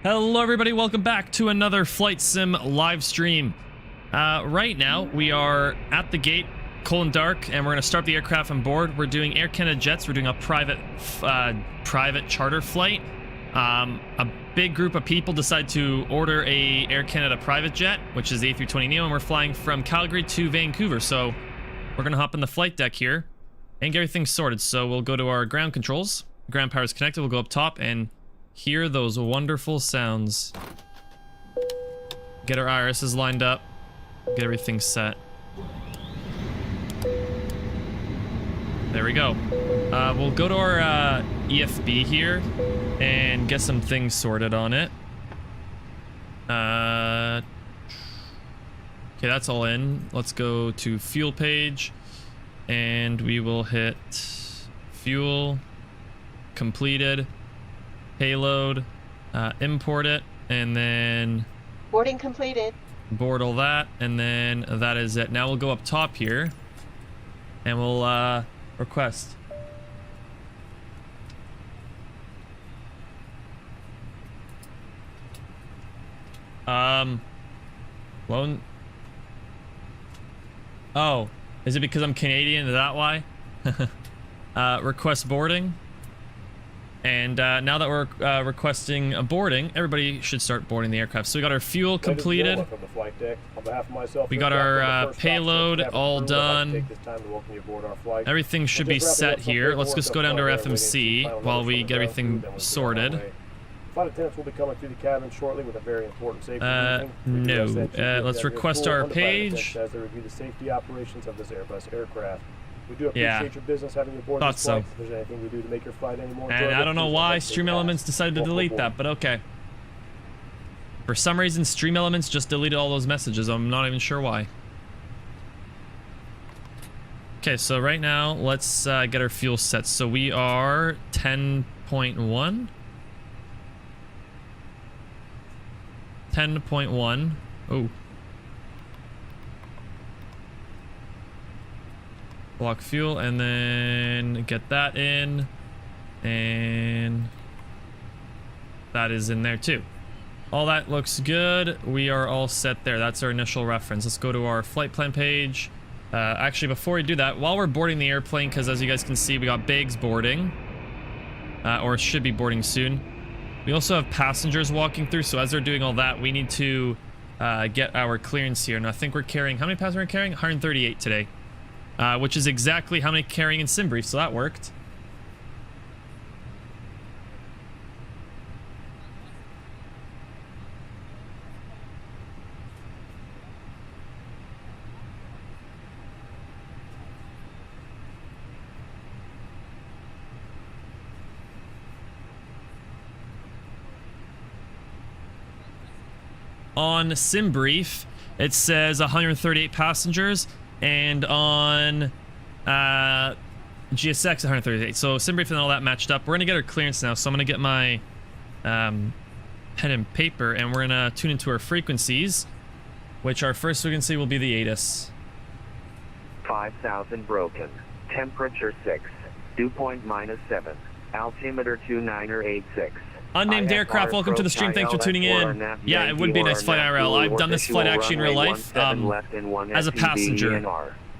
Hello everybody, welcome back to another Flight Sim live stream. Right now, we are at the gate, cold and dark, and we're going to start the aircraft on board. We're doing Air Canada Jetz. We're doing a private charter flight. A big group of people decide to order a Air Canada private jet, which is the A320neo, and we're flying from Calgary to Vancouver. So we're going to hop in the flight deck here and get everything sorted. So we'll go to our ground controls. Ground power is connected. We'll go up top and hear those wonderful sounds. Get our irises lined up. Get everything set. There we go. We'll go to our EFB here and get some things sorted on it. Okay, that's all in. Let's go to fuel page and we will hit fuel, completed, payload, import it, and then boarding completed. Board all that, and then that is it. Now we'll go up top here and we'll request. Loan. Oh, is it because I'm Canadian? Is that why? Request boarding. And now that we're requesting a boarding, everybody should start boarding the aircraft. So we got our fuel completed. We got our payload all done. Everything should be set here. Let's just go down to our FMC while we get everything sorted. Flight attendants will be coming through the cabin shortly with a very important safety briefing. No. Let's request our page. As they review the safety operations of this Airbus aircraft. We do appreciate your business having you aboard this flight. If there's anything we do to make your flight any more enjoyable, and I don't know why Stream Elements decided to delete that, but okay. For some reason, Stream Elements just deleted all those messages. I'm not even sure why. Okay, so right now, let's get our fuel set. So we are 10.1. 10.1. Oh. Block fuel, and then get that in, and that is in there too. All that looks good. We are all set there. That's our initial reference. Let's go to our flight plan page. Actually, before we do that, while we're boarding the airplane, because as you guys can see, we got Biggs boarding, or should be boarding soon. We also have passengers walking through, so as they're doing all that, we need to get our clearance here. And I think we're carrying, how many passengers are we carrying? 138 today. Which is exactly how many carrying in SimBrief, so that worked. On SimBrief, it says 138 passengers. And on GSX 138. So SimBrief and all that matched up. We're gonna get our clearance now. So I'm gonna get my pen and paper, and we're gonna tune into our frequencies, which our first frequency will be the ATIS. 5,000 broken. Temperature 6. Dew point -7. Altimeter 2986. Unnamed aircraft, welcome to the stream. Thanks for tuning in. Yeah, it would be nice flight IRL. I've done this flight actually in real life as a passenger.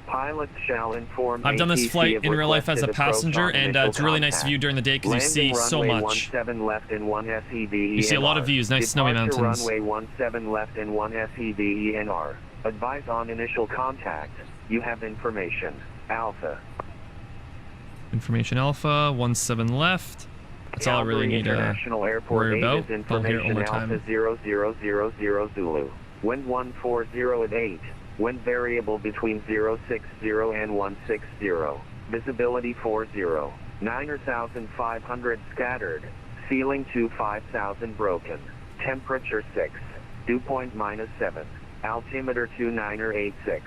I've done this flight in real life as a passenger, and it's a really nice view during the day because you see so much. You see a lot of views, nice snowy mountains. Runway 17 left and 1 SEVENR. Advise on initial contact. You have information. Alpha. Information Alpha, 17 left. That's all I really need to worry about. I'll hear it one more time. 0000 Zulu. Wind 140 at 8. Wind variable between 060 and 160. Visibility 40. 9,500 scattered. Ceiling 5,000 broken. Temperature 6. Dew point -7. Altimeter 2986.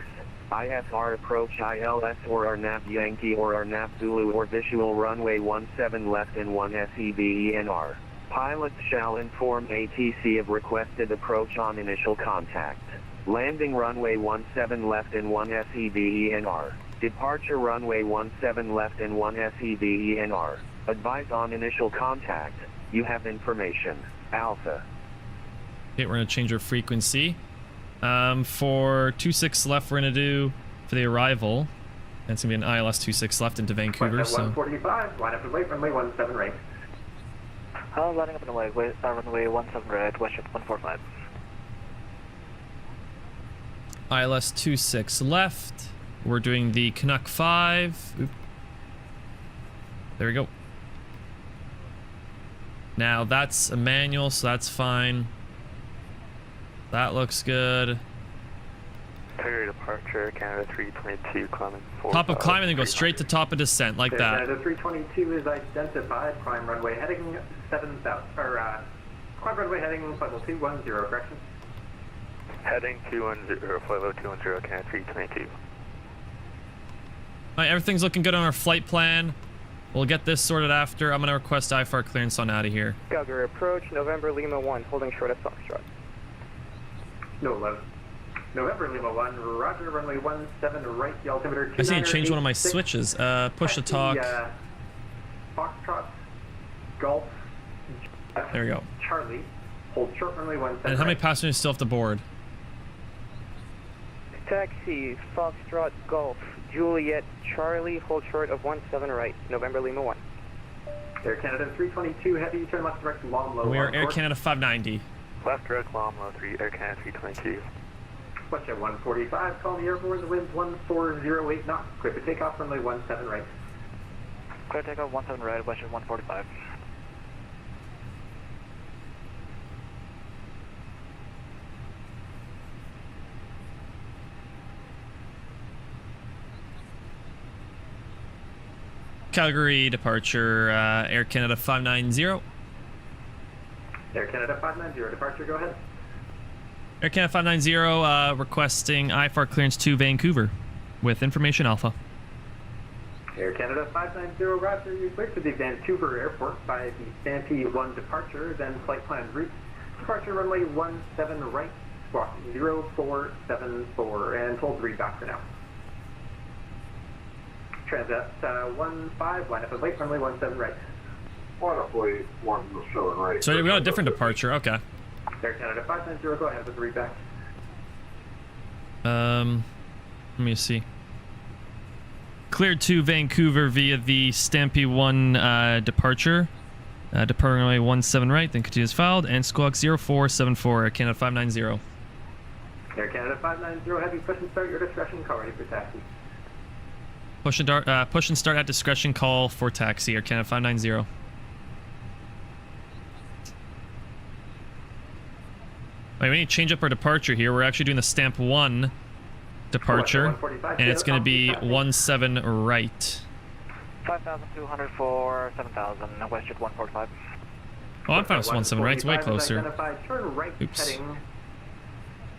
IFR approach ILS or RNAV Yankee or RNAV Zulu or visual runway 17 left and 1 SEVENR. Pilots shall inform ATC of requested approach on initial contact. Landing runway 17 left and 1 SEVENR. Departure runway 17 left and 1 SEVENR. Advise on initial contact. You have information. Alpha. Okay, we're gonna change our frequency. For 26 left, we're gonna do for the arrival. And it's gonna be an ILS 26 left into Vancouver. So 145, line up and wait, runway 17 right. Lining up and away, runway 17 right, west shift 145. ILS 26 left. We're doing the Canuck 5. Oop. There we go. Now that's a manual, so that's fine. That looks good. Calgary departure, Canada 322, climbing 4. Top of climb and then go straight to top of descent, like that. Canada 322 is identified, climb runway heading 7000, or climb runway heading flight level 210, correction. Heading 210, flight level 210, Canada 322. Alright, everything's looking good on our flight plan. We'll get this sorted after. I'm gonna request IFR clearance on out of here. Calgary approach, November Lima 1, holding short of Foxtrot. No love. November Lima 1, roger, runway 17 right, the altimeter 29. I just need to change one of my switches. Push to talk. Foxtrot, Golf, There we go. Charlie, hold short runway 17. And how many passengers still have to board? Taxi, Foxtrot, Golf, Juliet, Charlie, hold short of 17 right, November Lima 1. Air Canada 322, heavy, turn left direct, long low. We are Air Canada 590. Left direct, long low 3, Air Canada 322. Watch at 145, call the airborne, the wind's 1408 knots, clear for takeoff, runway 17 right. Clear takeoff 17 right, west shift 145. Calgary departure, Air Canada 590. Air Canada 590, departure, go ahead. Air Canada 590, requesting IFR clearance to Vancouver with information alpha. Air Canada 590, roger, you cleared to the Vancouver airport by the Stampede 1 departure, then flight plan route. Departure runway 17 right, squawk 0474, and hold 3 back for now. Transat 15, line up and wait, runway 17 right. Line up, wait, 17 right. So we got a different departure, okay. Air Canada 590, go ahead with 3 back. Let me see. Cleared to Vancouver via the Stampede 1 departure. Departing runway 17 right, then continues filed, and squawk 0474, Air Canada 590. Air Canada 590, heavy push and start, your discretion, call ready for taxi. Push and start at discretion, call for taxi, Air Canada 590. Wait, we need to change up our departure here. We're actually doing the Stamp 1 departure, and it's going to be 17 right. 5,200 for 7,000, west shift 145. Oh, I'm fine with 17 right. It's way closer. Turn right, Oops. heading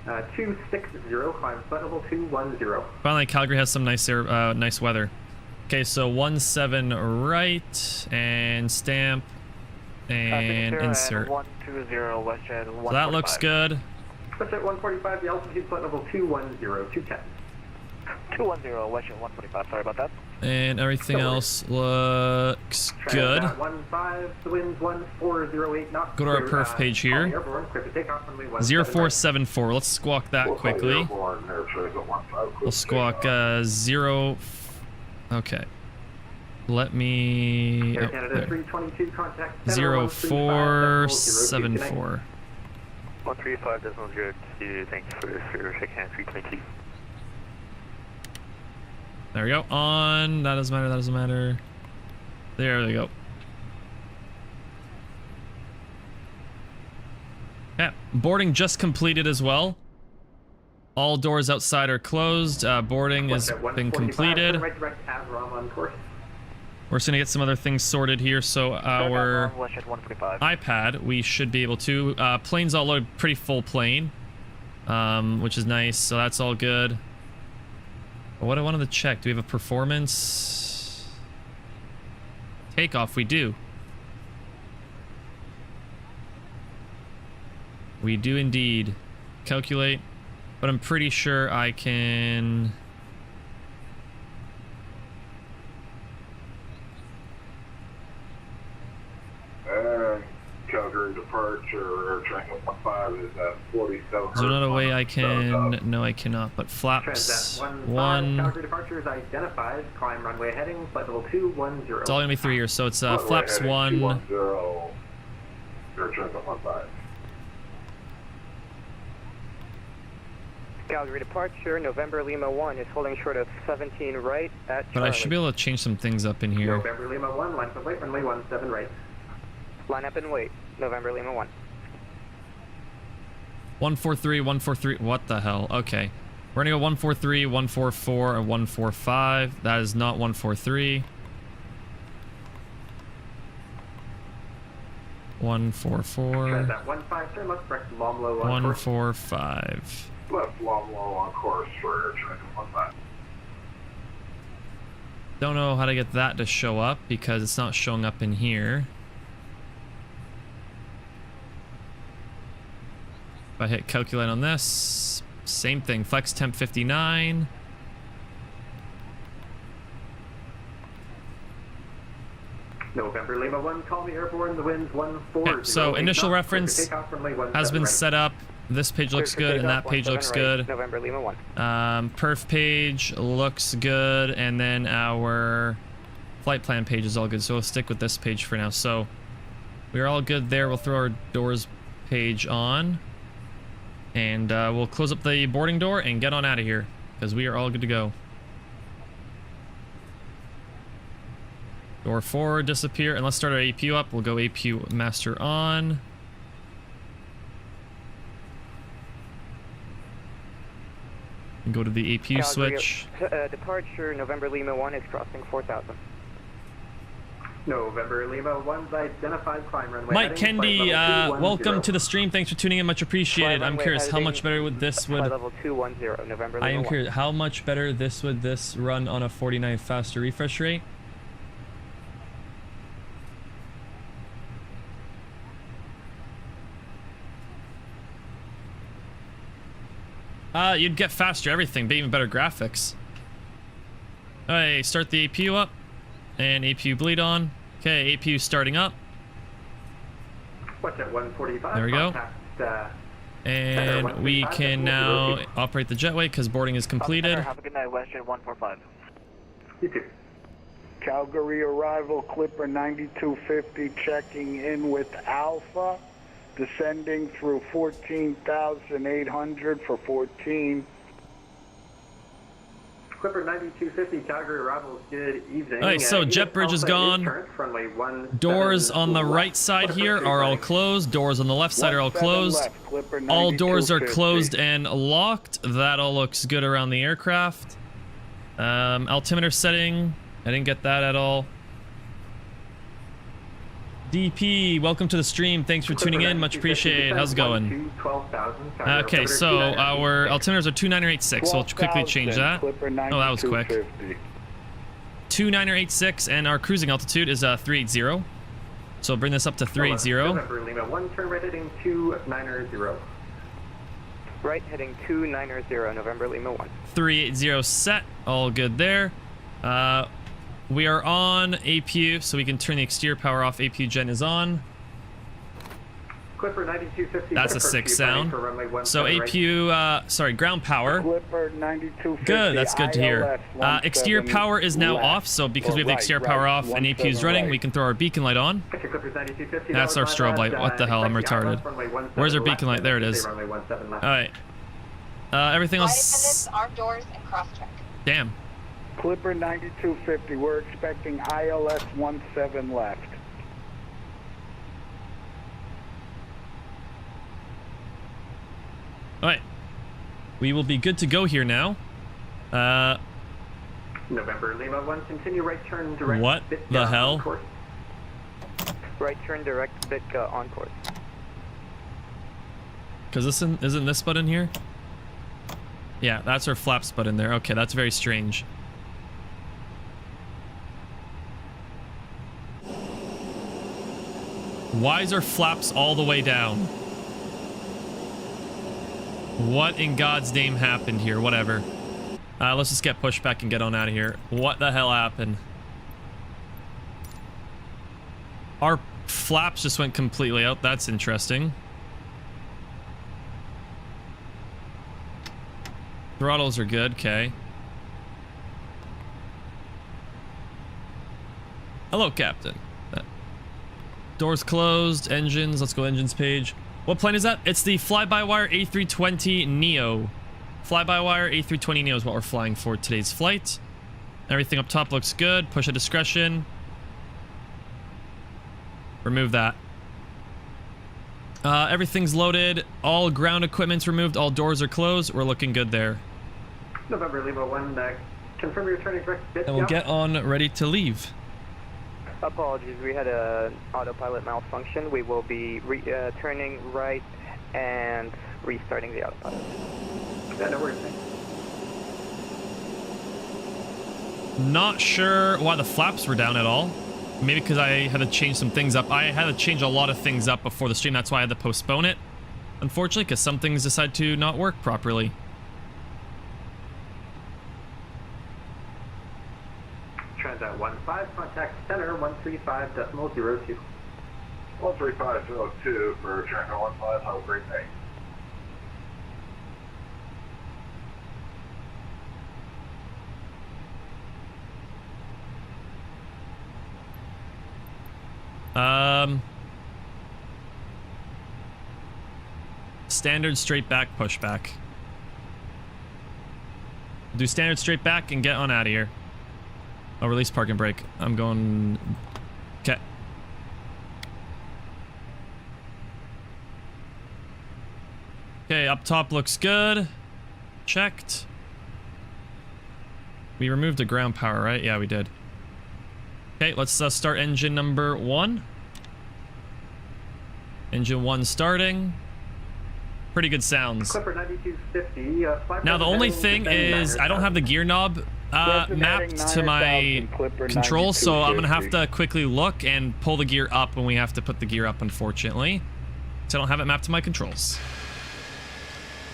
260, climb flight level 210. Finally, Calgary has some nice nice weather. Okay, so 17 right, and stamp, and insert. 120, west shift 145. So that looks good. Push at 145, the altitude flight level 210, 210. 210, west shift 145, sorry about that. And everything else looks good. 15, the wind's 1408 knots. Go to our perf page here. 0474. Let's squawk that quickly. We'll squawk 0. Okay. Let me. Air Oh, Canada there. 322, contact 0474. 135.02, thanks for shaking hand 322. There we go. On. That doesn't matter. That doesn't matter. There we go. Yeah. Boarding just completed as well. All doors outside are closed. Boarding has been completed. Right direct Avram on course. We're just gonna get some other things sorted here. So our iPad, we should be able to. Plane's all loaded, pretty full plane, which is nice. So that's all good. But what I wanted to check, do we have a performance? Takeoff, we do. We do indeed. Calculate, but I'm pretty sure I can. Calgary Calgary departure, air triangle 15 is at 47. Is there not a way I can? No, I cannot. But flaps Transat 1. Calgary departure is identified. Climb runway heading, flight level 210. It's all gonna be 3 years, so it's Runway flaps heading 1. 210, air triangle 15. Calgary departure, November Lima 1 is holding short of 17 right at But I should be able to change some things up in here. November Lima 1, line up wait, runway 17 right. Line up and wait, November Lima 1. 143, 143. What the hell? Okay. We're gonna go 143, 144, and 145. That is not 143. 144. Transat 15, turn left, correct, long low on course. 145. Left long low on course for air triangle 15. Don't know how to get that to show up because it's not showing up in here. If I hit calculate on this, same thing. Flex temp 59. November Lima 1, call me airborne, the wind's 140. Okay, so initial reference has been set up. This page looks good and that page looks good. November Lima 1. Perf page looks good, and then our flight plan page is all good, so we'll stick with this page for now. So we're all good there. We'll throw our doors page on, and we'll close up the boarding door and get on out of here because we are all good to go. Door 4 disappear, and let's start our APU up. We'll go APU master on. And go to the APU Calgary, switch. Departure, November Lima 1 is crossing 4,000. November Lima 1's identified, climb runway Mike heading, Kendi, flight level 210. welcome to the stream. Thanks for tuning in. Much appreciated. I'm curious how much better would this Flight level 210, November Lima I am 1. curious how much better this would run on a 49 faster refresh rate. You'd get faster everything, but even better graphics. Alright, start the APU up. And APU bleed on. Okay, APU starting up. Watch at 145. There we go. Contact, And we can now operate the jetway because boarding is completed. Have a good night, Western 145. You too. Calgary arrival, Clipper 9250 checking in with Alpha, descending through 14,800 for 14. Clipper 9250, Calgary arrivals, good evening. Alright, so jet bridge is gone. Doors on the right side here are all closed. Doors on the left side are all closed. All doors are closed and locked. That all looks good around the aircraft. Altimeter setting. I didn't get that at all. DP, welcome to the stream. Thanks for tuning in. Much appreciated. How's it going? Okay, so our altimeters are 2986, so we'll quickly change that. Oh, that was quick. 2986, and our cruising altitude is 380. So we'll bring this up to 380. November Lima 1, turn right heading 290. Right heading 290, November Lima 1. 380 set. All good there. We are on APU, so we can turn the exterior power off. APU gen is on. Clipper 9250. That's a sick sound. So APU, sorry, ground power. Clipper 9250. Good, that's good to hear. Exterior power is now off, so because we have the exterior power off and APU is running, we can throw our beacon light on. That's our strobe light. What the hell, I'm retarded. Where's our beacon light? There it is. Alright. Everything else... arm doors, and cross-check. Damn. Clipper 9250, we're expecting ILS 17 left. Alright. We will be good to go here now. November Lima 1, continue right turn direct. What the hell? Right turn direct, bit on course. Because isn't this button here? Yeah, that's our flaps button there. Okay, that's very strange. Why is our flaps all the way down? What in God's name happened here? Whatever. Let's just get pushed back and get on out of here. What the hell happened? Our flaps just went completely out. That's interesting. Throttles are good. Okay. Hello, Captain. Doors closed. Engines. Let's go engines page. What plane is that? It's the FlyByWire A320 Neo. FlyByWire A320 Neo is what we're flying for today's flight. Everything up top looks good. Push at discretion. Remove that. Everything's loaded. All ground equipment's removed. All doors are closed. We're looking good there. November Lima 1, confirm your turning direct bit. And we'll get on ready to leave. Apologies, we had an autopilot malfunction. We will be turning right and restarting the autopilot. Yeah, no worries. Not sure why the flaps were down at all. Maybe because I had to change some things up. I had to change a lot of things up before the stream. That's why I had to postpone it. Unfortunately, because some things decide to not work properly. Transat 15, contact center 135.02. 13502 for Transat 15. Have a great day. Standard straight back, pushback. Do standard straight back and get on out of here. Oh, release park and brake. I'm going... Okay. Okay, up top looks good. Checked. We removed the ground power, right? Yeah, we did. Okay, let's start engine number 1. Engine 1 starting. Pretty good sounds. Clipper 9250. Now the only thing is I don't have the gear knob mapped to my controls, so I'm gonna have to quickly look and pull the gear up when we have to put the gear up, unfortunately. So I don't have it mapped to my controls.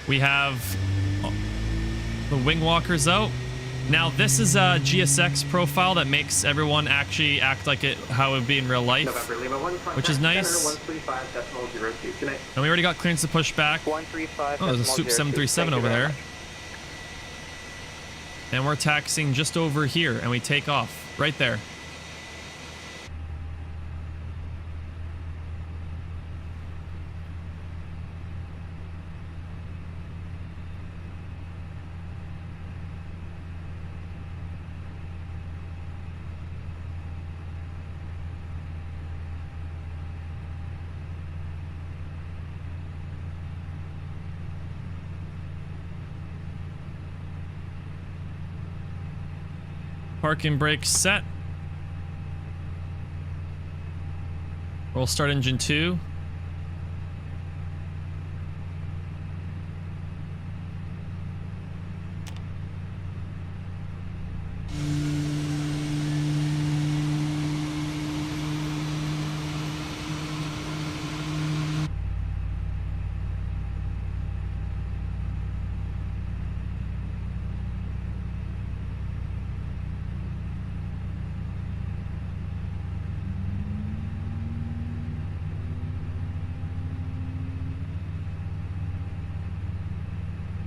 We have the wing walkers out. Now this is a GSX profile that makes everyone actually act like how it would be in real life, which is nice. And we already got clearance to push back. Oh, there's a Soup 737 over there. And we're taxiing just over here, and we take off right there. Parking brake set. We'll start engine 2.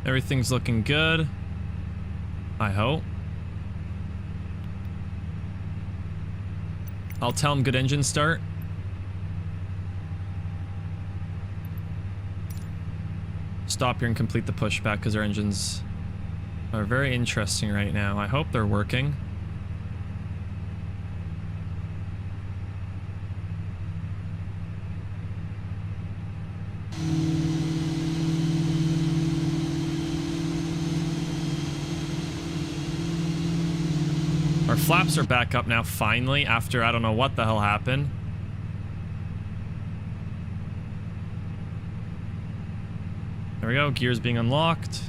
Everything's looking good, I hope. I'll tell them good engine start. Stop here and complete the pushback because our engines are very interesting right now. I hope they're working. Our flaps are back up now, finally, after I don't know what the hell happened. There we go, gears being unlocked.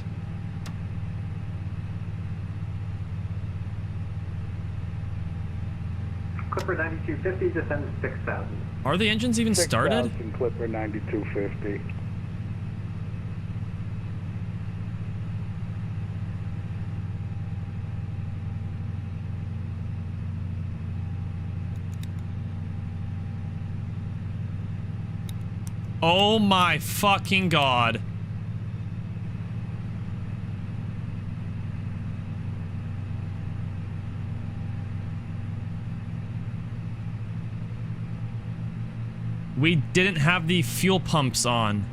Clipper 9250, descend 6,000. Are the engines even started? 6,000, Clipper 9250. Oh my fucking god. We didn't have the fuel pumps on.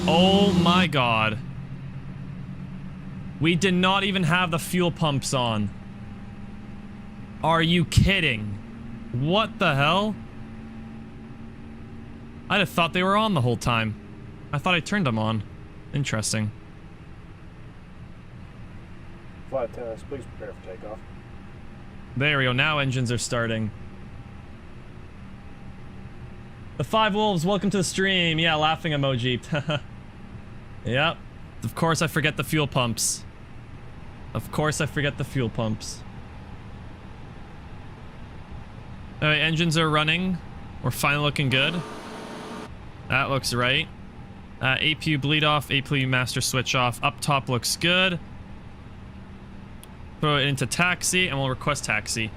Oh my god. We did not even have the fuel pumps on. Are you kidding? What the hell? I'd have thought they were on the whole time. I thought I turned them on. Interesting. Flight attendants, please prepare for takeoff. There we go. Now engines are starting. The Five Wolves, welcome to the stream. Yeah, laughing emoji. Yep. Of course I forget the fuel pumps. Of course I forget the fuel pumps. Alright, engines are running. We're finally looking good. That looks right. APU bleed off, APU master switch off. Up top looks good. Throw it into taxi, and we'll request taxi.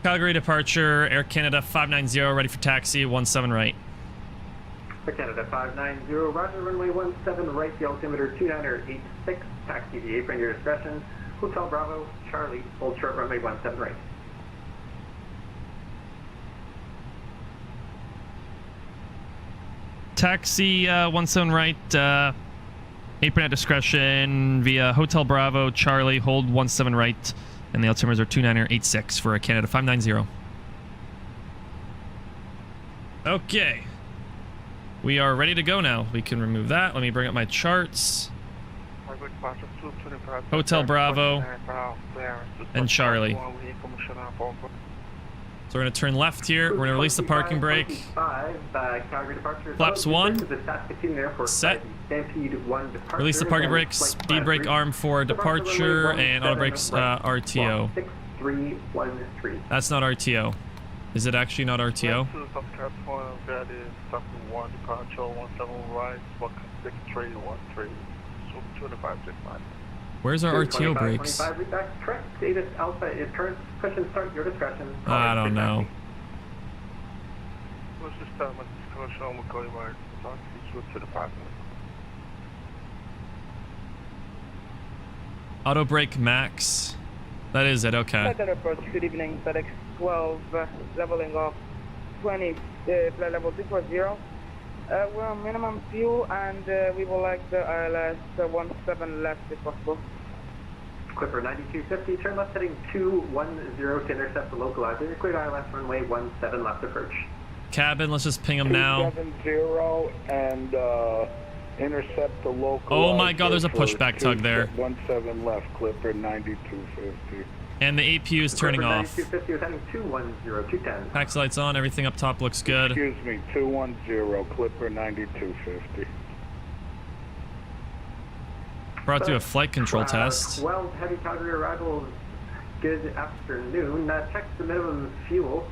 Calgary departure, Air Canada 590, ready for taxi, 17 right. Air Canada 590, roger, runway 17 right, the altimeter 2986, taxi the apron, your discretion. Hotel Bravo, Charlie, hold short, runway 17 right. Taxi 17 right, apron at discretion via Hotel Bravo, Charlie, hold 17 right, and the altimeters are 2986 for a Canada 590. Okay. We are ready to go now. We can remove that. Let me bring up my charts. Hotel Bravo and Charlie. So we're going to turn left here. We're going to release the parking brake. Flaps 1. Set. Release the parking brake. Speed brake arm for departure. And auto brakes RTO. That's not RTO. Is it actually not RTO? Where's our RTO brakes? I don't know. Auto brake max. That is it, okay. Good evening, FedEx 12, leveling off 20, flight level 240. We're on minimum fuel, and we would like the ILS 17 left if possible. Clipper 9250, turn left heading 210 to intercept the localizer. Cleared ILS runway 17 left approach. Cabin, let's just ping them now. 270 and intercept the localizer. Oh my god, there's a pushback tug there. 17 left, Clipper 9250. And the APU is turning off. 9250 is heading 210, 210. Taxi lights on, everything up top looks good. Excuse me, 210, Clipper 9250. Brought to a flight control test. 12 heavy Calgary arrivals, good afternoon. Check the minimum fuel.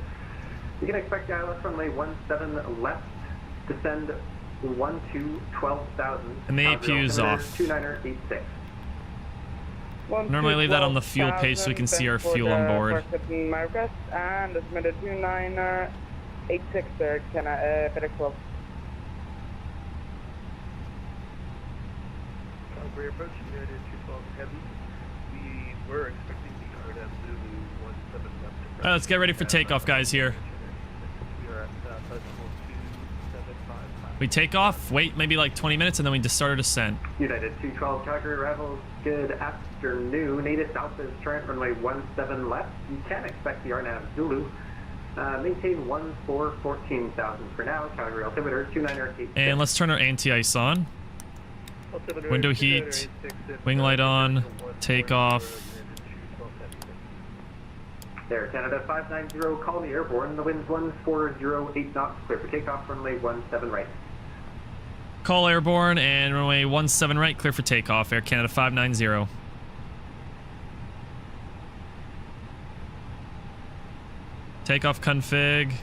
You can expect the ILS runway 17 left, descend 12,000. And the APU's off. 2986. Normally leave that on the fuel page so we can see our fuel on board. My request, and it's minute 2986, can I, FedEx 12. Calgary approach, United 212 heavy. We were expecting the RF Zulu 17 left. Let's get ready for takeoff, guys, here. We are at decimal 2755. We take off, wait maybe like 20 minutes, and then we just start our descent. United 212 Calgary arrivals, good afternoon. Native South is current runway 17 left. You can expect the RNAV Zulu. Maintain 14,000 for now. Calgary altimeter 2986. And let's turn our anti-ice on. Window heat, wing light on, take off. There, Canada 590, call me airborne. The wind's 1408 knots, clear for takeoff, runway 17 right. Call airborne and runway 17 right, clear for takeoff, Air Canada 590. Takeoff config.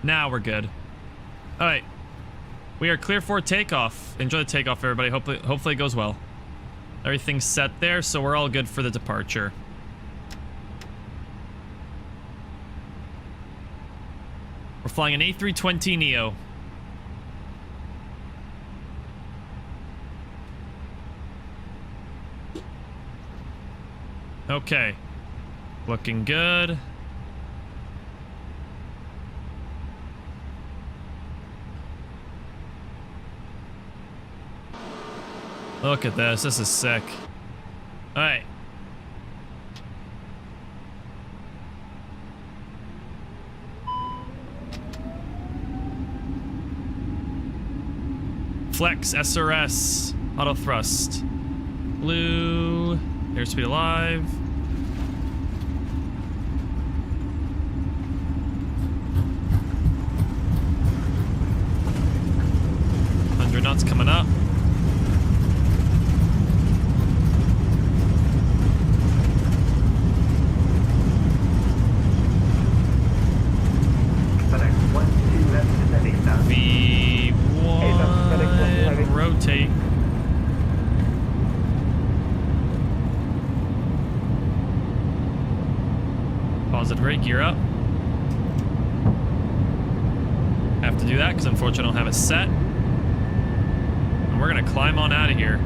Now we're good. Alright. We are clear for takeoff. Enjoy the takeoff, everybody. Hopefully it goes well. Everything's set there, so we're all good for the departure. We're flying an A320neo. Okay. Looking good. Look at this. This is sick. All right. Flex, SRS, auto thrust. Blue, airspeed alive. Knots coming up. V1, rotate. Pause it, brake, gear up. Have to do that because unfortunately I don't have it set. And we're gonna climb on out of here.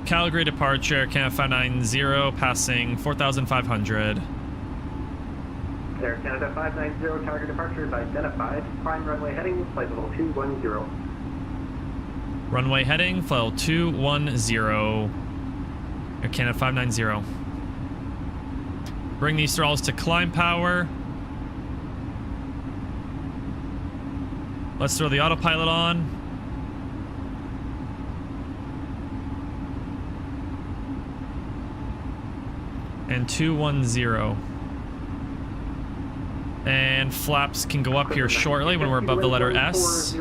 Calgary departure, Canada 590, passing 4,500. Air Canada 590, target departure is identified. Prime runway heading, flight level 210. Runway heading, flight level 210. Air Canada 590. Bring these throttles to climb power. Let's throw the autopilot on. And 210. And flaps can go up here shortly when we're above the letter S.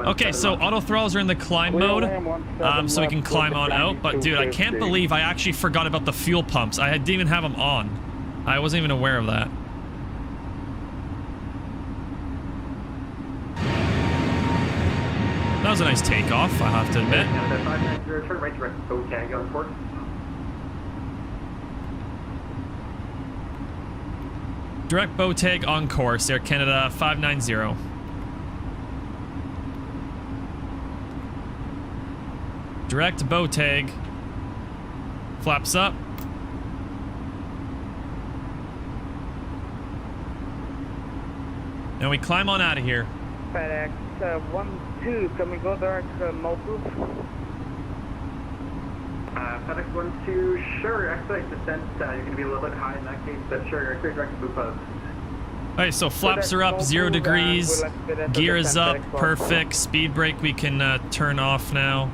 Okay, so auto throttles are in the climb mode, so we can climb on out. But dude, I can't believe I actually forgot about the fuel pumps. I didn't even have them on. I wasn't even aware of that. That was a nice takeoff, I have to admit. Turn right direct to tag on port. Direct bow tag on course, Air Canada 590. Direct bow tag. Flaps up. And we climb on out of here. FedEx 12, can we go direct Motu? FedEx 12, sure, expedite descent, you're going to be a little bit high in that case, but sure, clear direct to Bupa. Alright, so flaps are up, 0 degrees, gear is up, perfect, speed brake we can turn off now.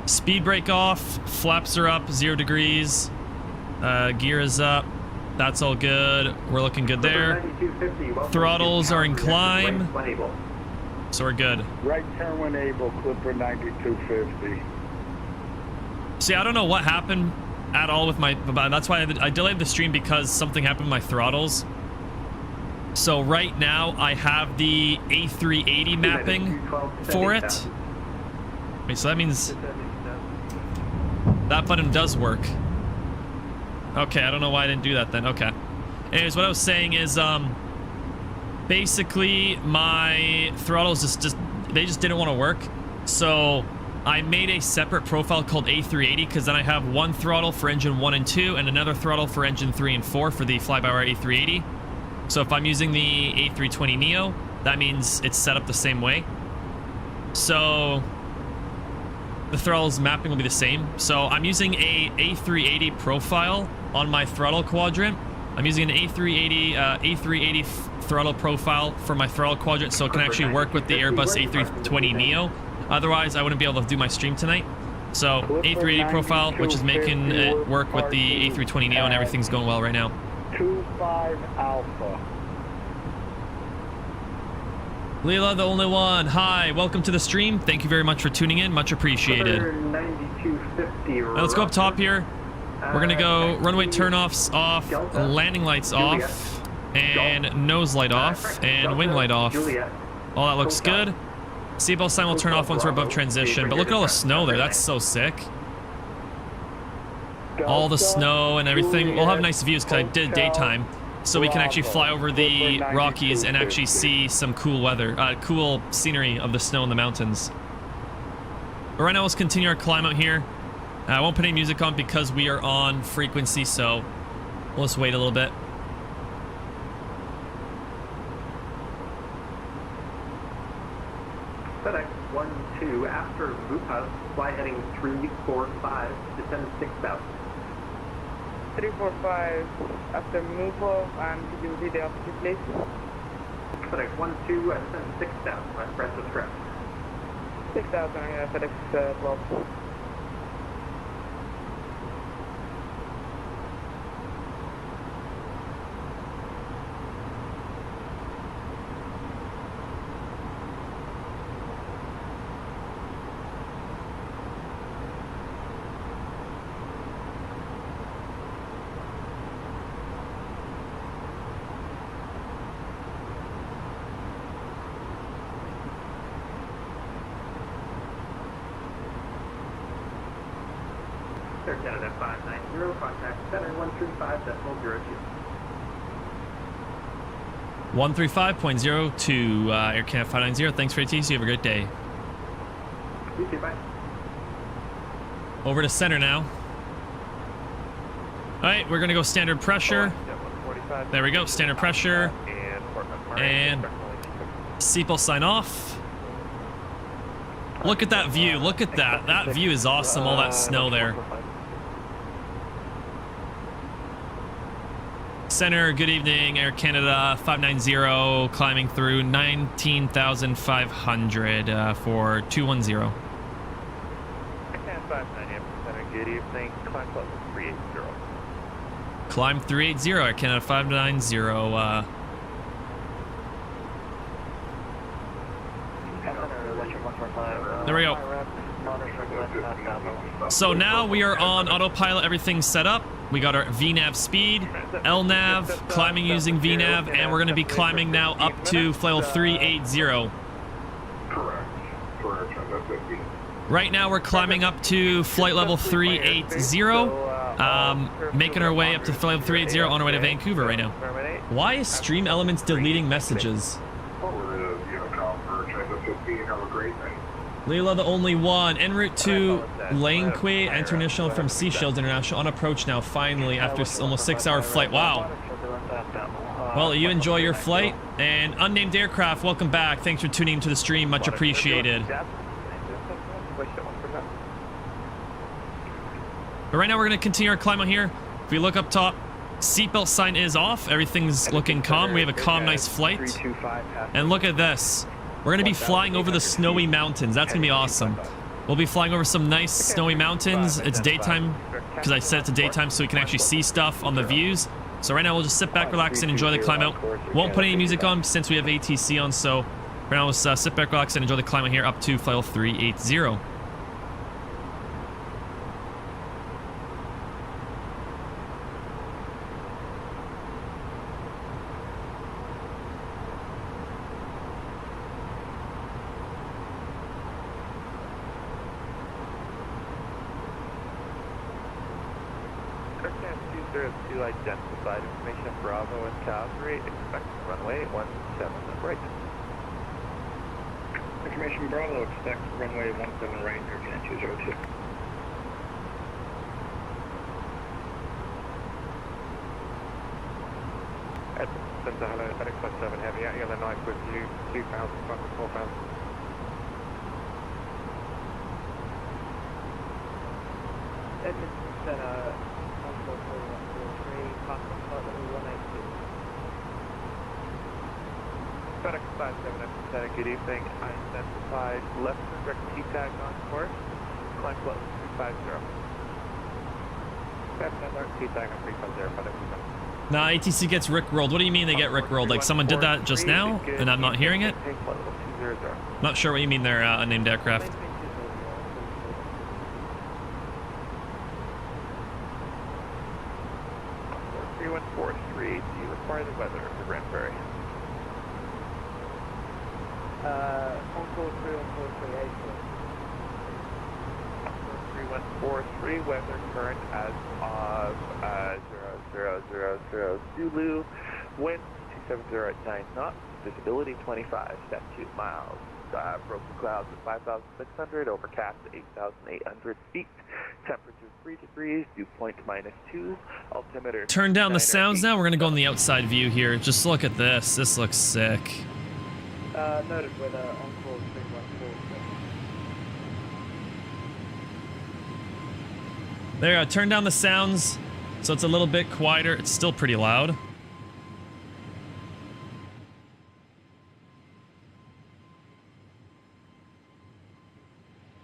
Speed brake off, flaps are up, 0 degrees, gear is up, that's all good, we're looking good there. Throttles are in climb. So we're good. Right turn when able, Clipper 9250. See, I don't know what happened at all with my... That's why I delayed the stream because something happened with my throttles. So right now, I have the A380 mapping for it. Wait, so that means... That button does work. Okay, I don't know why I didn't do that then. Okay. Anyways, what I was saying is, basically, my throttles just didn't want to work. So I made a separate profile called A380 because then I have one throttle for engine 1 and 2 and another throttle for engine 3 and 4 for the FlyByWire A380. So if I'm using the A320neo, that means it's set up the same way. So the throttles mapping will be the same. So I'm using a A380 profile on my throttle quadrant. I'm using an A380 throttle profile for my throttle quadrant so it can actually work with the Airbus A320neo. Otherwise, I wouldn't be able to do my stream tonight. So A380 profile, which is making it work with the A320neo, and everything's going well right now. 25 Alpha. Leela, the only one. Hi, welcome to the stream. Thank you very much for tuning in. Much appreciated. 9250. Now let's go up top here. We're gonna go runway turnoffs off, landing lights off, and nose light off, and wing light off. All that looks good. Seatbelt sign will turn off once we're above transition, but look at all the snow there. That's so sick. All the snow and everything. We'll have nice views because I did daytime, so we can actually fly over the Rockies and actually see some cool weather, cool scenery of the snow in the mountains. But right now, let's continue our climb out here. I won't put any music on because we are on frequency, so we'll just wait a little bit. FedEx 12 after Bupa, fly heading 345, descend 6,000. 345 after Mupo, and could you repeat the altitude, please? FedEx 12, descend 6,000, my press is correct. 6,000, FedEx 12. Air Canada 590, contact center 135.02. 135.02, Air Canada 590. Thanks for ATC. Have a great day. You too, bye. Over to center now. All right, we're gonna go standard pressure. There we go, standard pressure. And seatbelt sign off. Look at that view. Look at that. That view is awesome. All that snow there. Center, good evening. Air Canada 590, climbing through 19,500 for 210. Good evening. Climb plus 380. Climb 380, Air Canada 590. There we go. So now we are on autopilot, everything's set up. We got our VNAV speed, LNAV, climbing using VNAV, and we're going to be climbing now up to flight level 380. Correct. Right now we're climbing up to flight level 380, making our way up to flight level 380 on our way to Vancouver right now. Why is Stream Elements deleting messages? Leela, the only one. En route to Lanquay International from Seychelles International on approach now, finally, after almost 6-hour flight. Wow. Well, you enjoy your flight. And unnamed aircraft, welcome back. Thanks for tuning into the stream. Much appreciated. But right now, we're going to continue our climb out here. If we look up top, seatbelt sign is off. Everything's looking calm. We have a calm, nice flight. And look at this. We're going to be flying over the snowy mountains. That's going to be awesome. We'll be flying over some nice snowy mountains. It's daytime because I set it to daytime so we can actually see stuff on the views. So right now we'll just sit back, relax, and enjoy the climb out. Won't put any music on since we have ATC on. So right now let's sit back, relax, and enjoy the climb out here up to flight level 380. Identified information Bravo and Calgary. Expect runway 17 right. Information Bravo, expect runway 17 right, Air Canada 202. Center, hello, FedEx 17 Heavy out, Illinois with you, 2,000, 4,000. Edmonton Center. FedEx 57, good evening. Identified left direct T-tag on course. Climb close, 350. T-tag on 350, FedEx 57. Nah, ATC gets rickrolled. What do you mean they get rickrolled? Like someone did that just now and I'm not hearing it? Not sure what you mean there, unnamed aircraft. 3143, do you require the weather for Grand Prairie? On call 3143, weather current as of 0000 Zulu, wind 270 at 9 knots, visibility 25, step 2 miles. Broken clouds at 5,600, overcast at 8,800 feet, temperature 3 degrees, dew point -2, altimeter... Turn down the sounds now. We're going to go on the outside view here. Just look at this. This looks sick. Noted weather on call 3143. There, turn down the sounds so it's a little bit quieter. It's still pretty loud.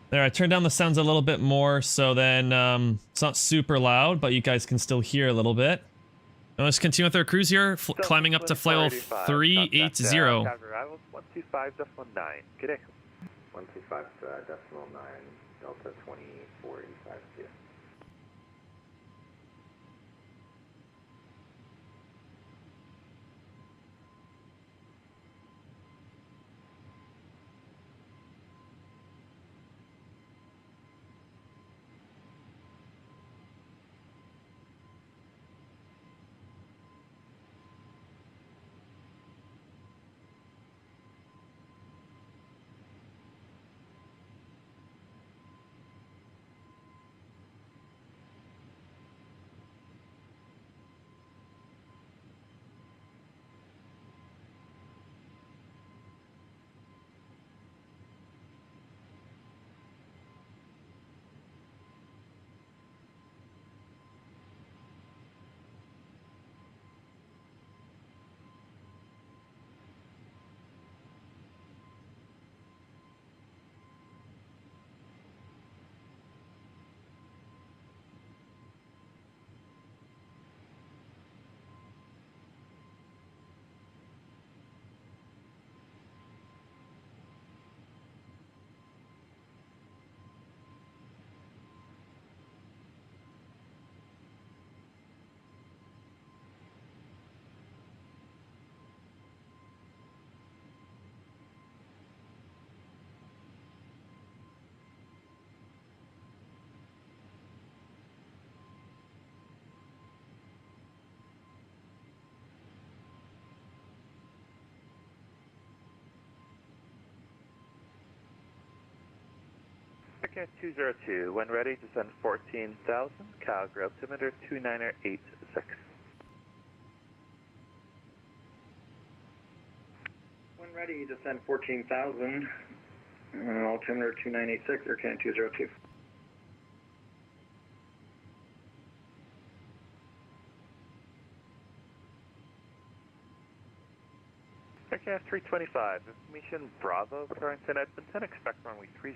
There, I turned down the sounds a little bit more so then it's not super loud, but you guys can still hear a little bit. Now let's continue with our cruise here, climbing up to flight level 380. Calgary arrivals 125.9. Good day. 125.9, Delta 2485. Yeah. Okay, 202, when ready, descend 14,000, Calgary altimeter 2986. When ready, descend 14,000, altimeter 2986, Air Canada 202. Okay, 325, information Bravo, Carrington, Edmonton, expect runway 30.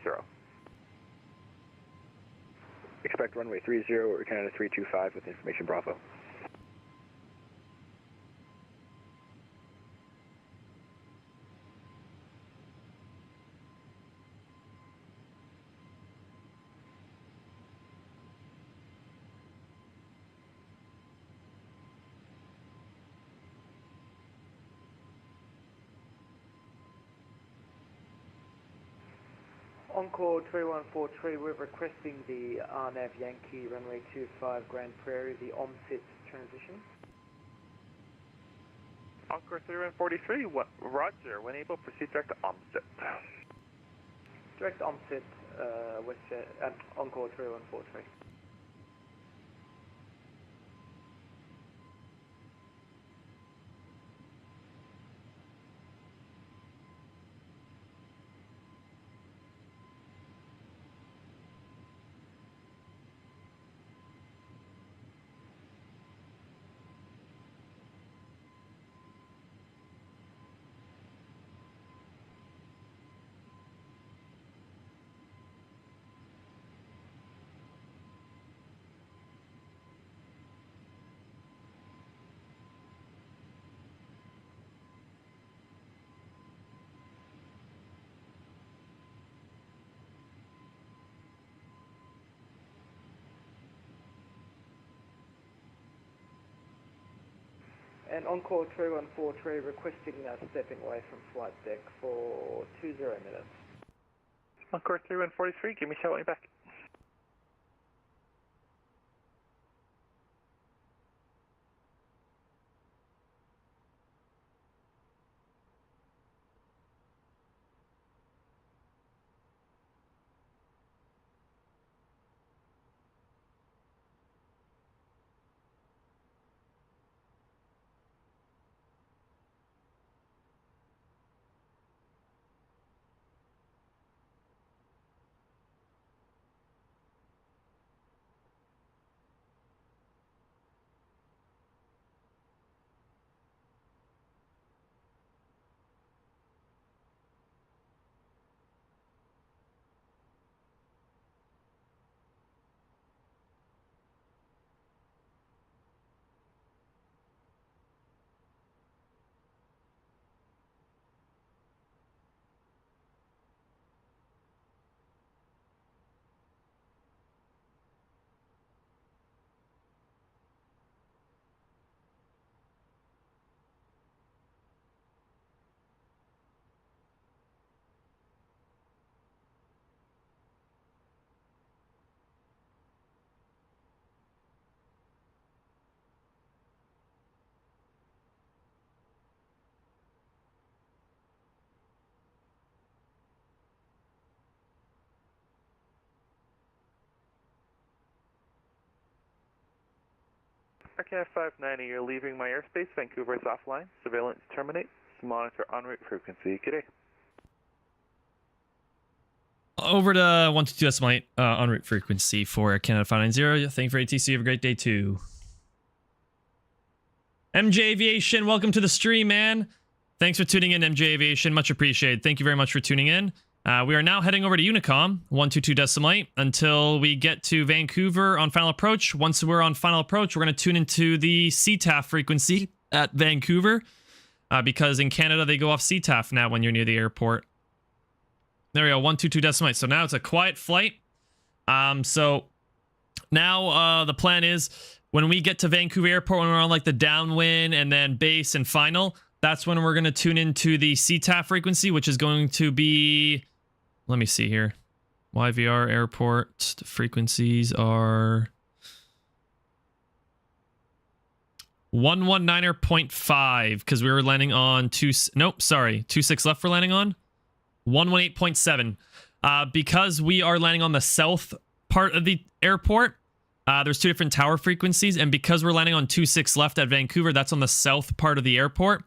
Expect runway 30, Air Canada 325 with information Bravo. Encore 3143, we're requesting the RNAV Yankee runway 25 Grand Prairie, the OMSIT transition. Encore 3143, Roger, when able, proceed direct to OMSIT. Direct OMSIT, WestJet, Encore 3143. And on-call 3143 requesting stepping away from flight deck for 20 minutes. Encore 3143, give me a shout when you're back. Aircraft 590, you're leaving my airspace. Vancouver is offline. Surveillance terminates. Monitor en route frequency. Good day. Over to 122.8 en route frequency for Canada 590. Thank you for ATC. Have a great day too. MJ Aviation, welcome to the stream, man. Thanks for tuning in, MJ Aviation. Much appreciated. Thank you very much for tuning in. We are now heading over to Unicom, 122.8, until we get to Vancouver on final approach. Once we're on final approach, we're going to tune into the CTAF frequency at Vancouver, because in Canada, they go off CTAF now when you're near the airport. There we go, 122.8. So now it's a quiet flight. So now the plan is when we get to Vancouver Airport, when we're on like the downwind and then base and final, that's when we're going to tune into the CTAF frequency, which is going to be... Let me see here. YVR airport, the frequencies are 119.5 because we were landing on 26 left we're landing on 118.7. Because we are landing on the south part of the airport, there's two different tower frequencies, and because we're landing on 26 left at Vancouver, that's on the south part of the airport.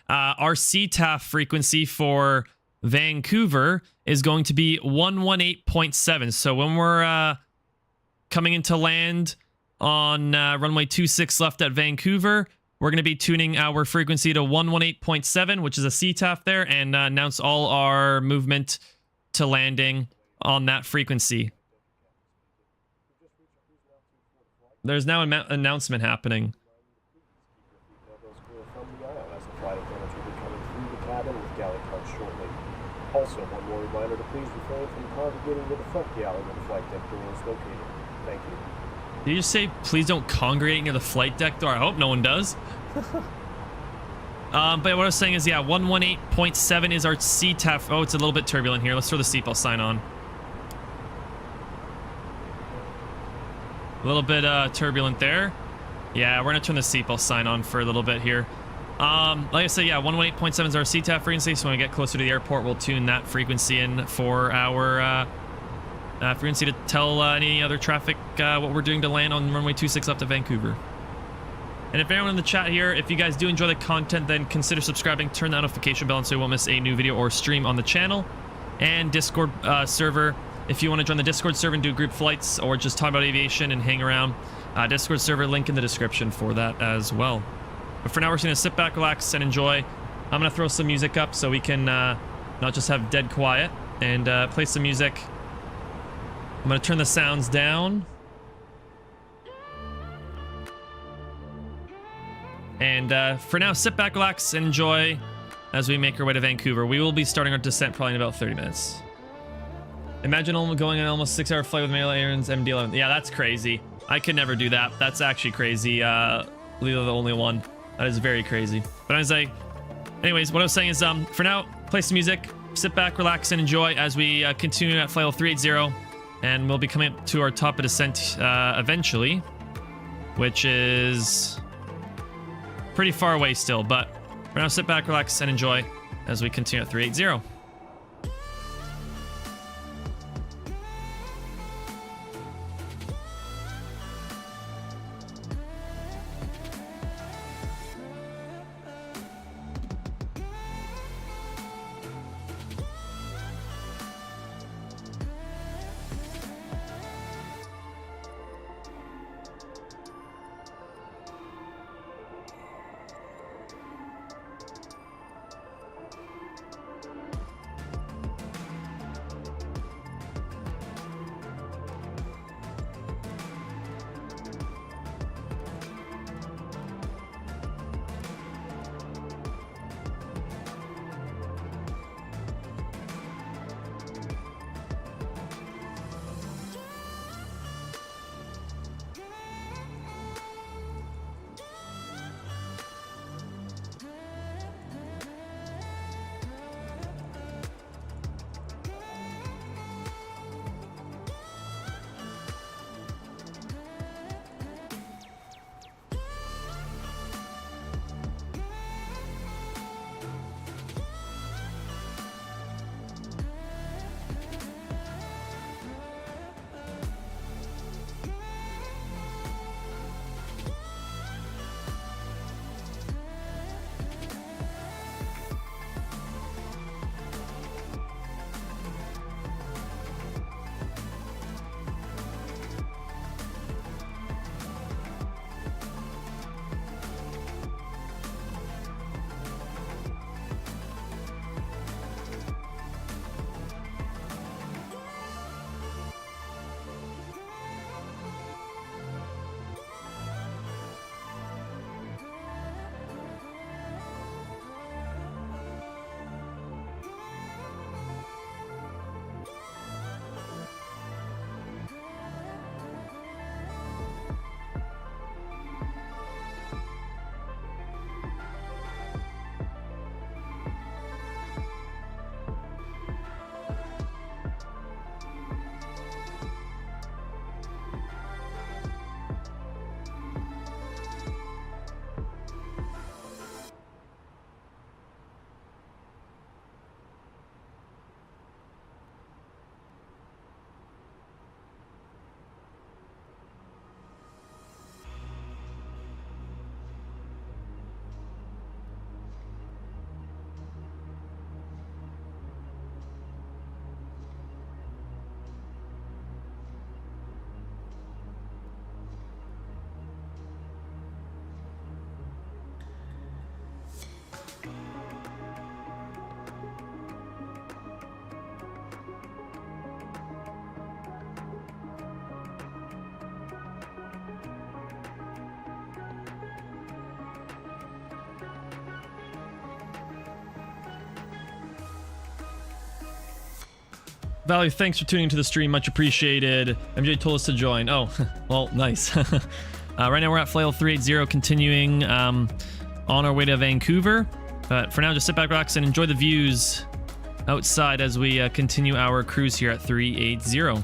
Our CTAF frequency for Vancouver is going to be 118.7. So when we're coming into land on runway 26 left at Vancouver, we're going to be tuning our frequency to 118.7, which is a CTAF there, and announce all our movement to landing on that frequency. There's now an announcement happening. Also, one more reminder to please refrain from congregating with the front galley where the flight deck door is located. Thank you. Did you just say please don't congregate near the flight deck door? I hope no one does. But what I was saying is, yeah, 118.7 is our CTAF. Oh, it's a little bit turbulent here. Let's throw the seatbelt sign on. A little bit turbulent there. Yeah, we're going to turn the seatbelt sign on for a little bit here. Like I said, yeah, 118.7 is our CTAF frequency, so when we get closer to the airport, we'll tune that frequency in for our frequency to tell any other traffic what we're doing to land on runway 26 up to Vancouver. And if anyone in the chat here, if you guys do enjoy the content, then consider subscribing, turn that notification bell on so you won't miss a new video or stream on the channel. And Discord server, if you want to join the Discord server and do group flights or just talk about aviation and hang around, Discord server, link in the description for that as well. But for now, we're just going to sit back, relax, and enjoy. I'm going to throw some music up so we can not just have dead quiet, and play some music. I'm going to turn the sounds down. And for now, sit back, relax, and enjoy as we make our way to Vancouver. We will be starting our descent probably in about 30 minutes. Imagine going on an almost 6-hour flight with Mail Airlines MD-11. Yeah, that's crazy. I could never do that. That's actually crazy. Lilo the only one. That is very crazy. But anyways, what I was saying is, for now, play some music, sit back, relax, and enjoy as we continue at flight level 380, and we'll be coming up to our top of descent eventually, which is pretty far away still. But for now, sit back, relax, and enjoy as we continue at 380. Value, thanks for tuning into the stream. Much appreciated. MJ told us to join. Oh, well, nice. Right now we're at flight level 380, continuing on our way to Vancouver. But for now, just sit back, relax, and enjoy the views outside as we continue our cruise here at 380.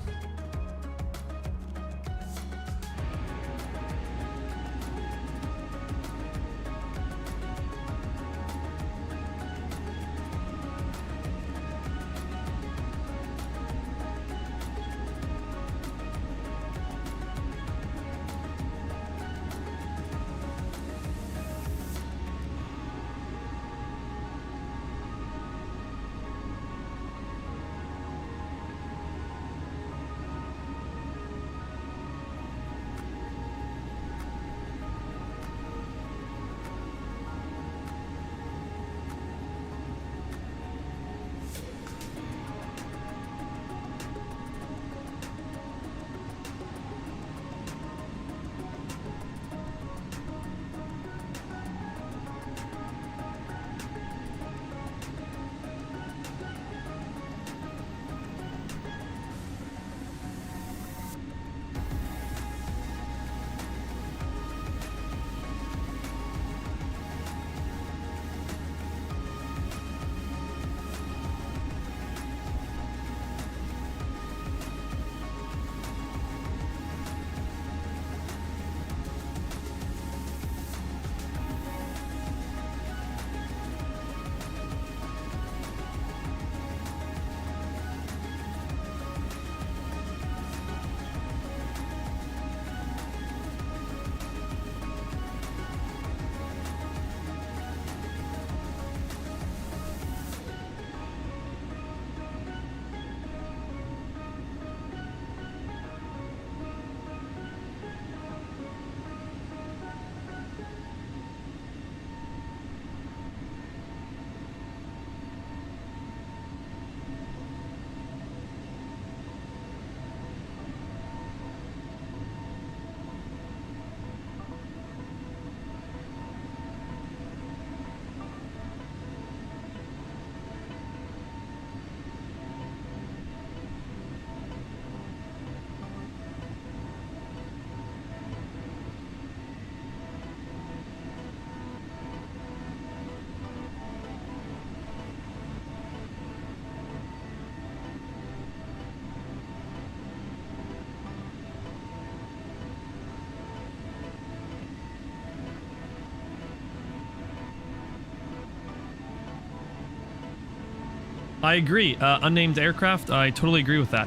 I agree. Unnamed aircraft, I totally agree with that.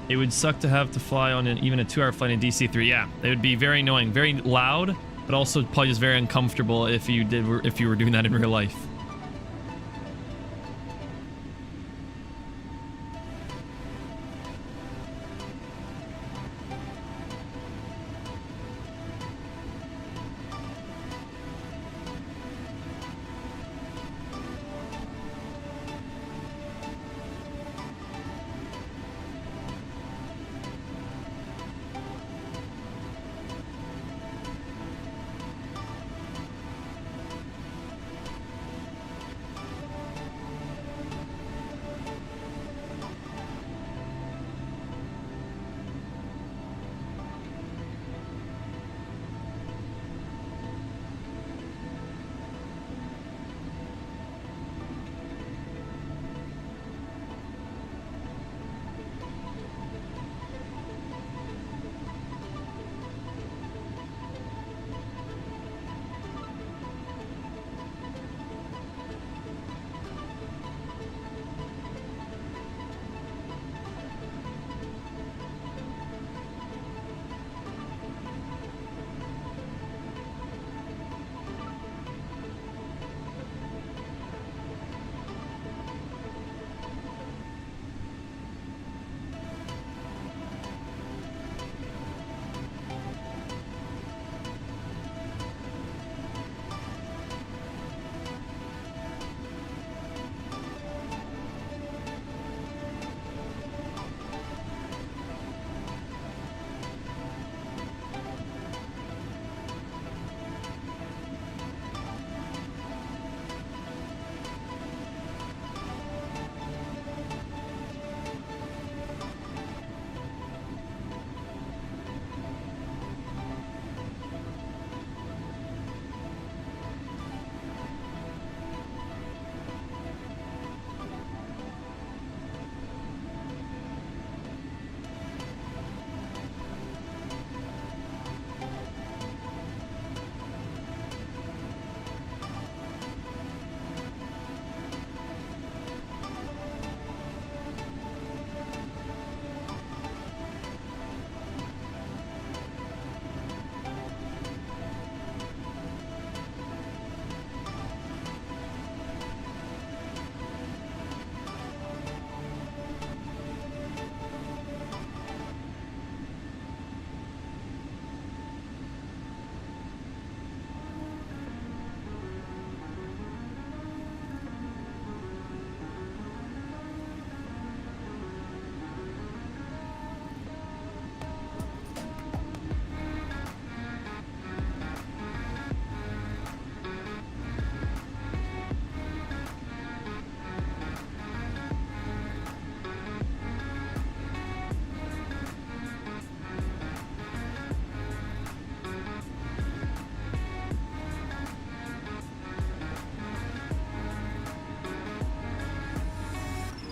It would suck to have to fly on even a 2-hour flight in DC-3. Yeah, it would be very annoying, very loud, but also probably just very uncomfortable if you were doing that in real life.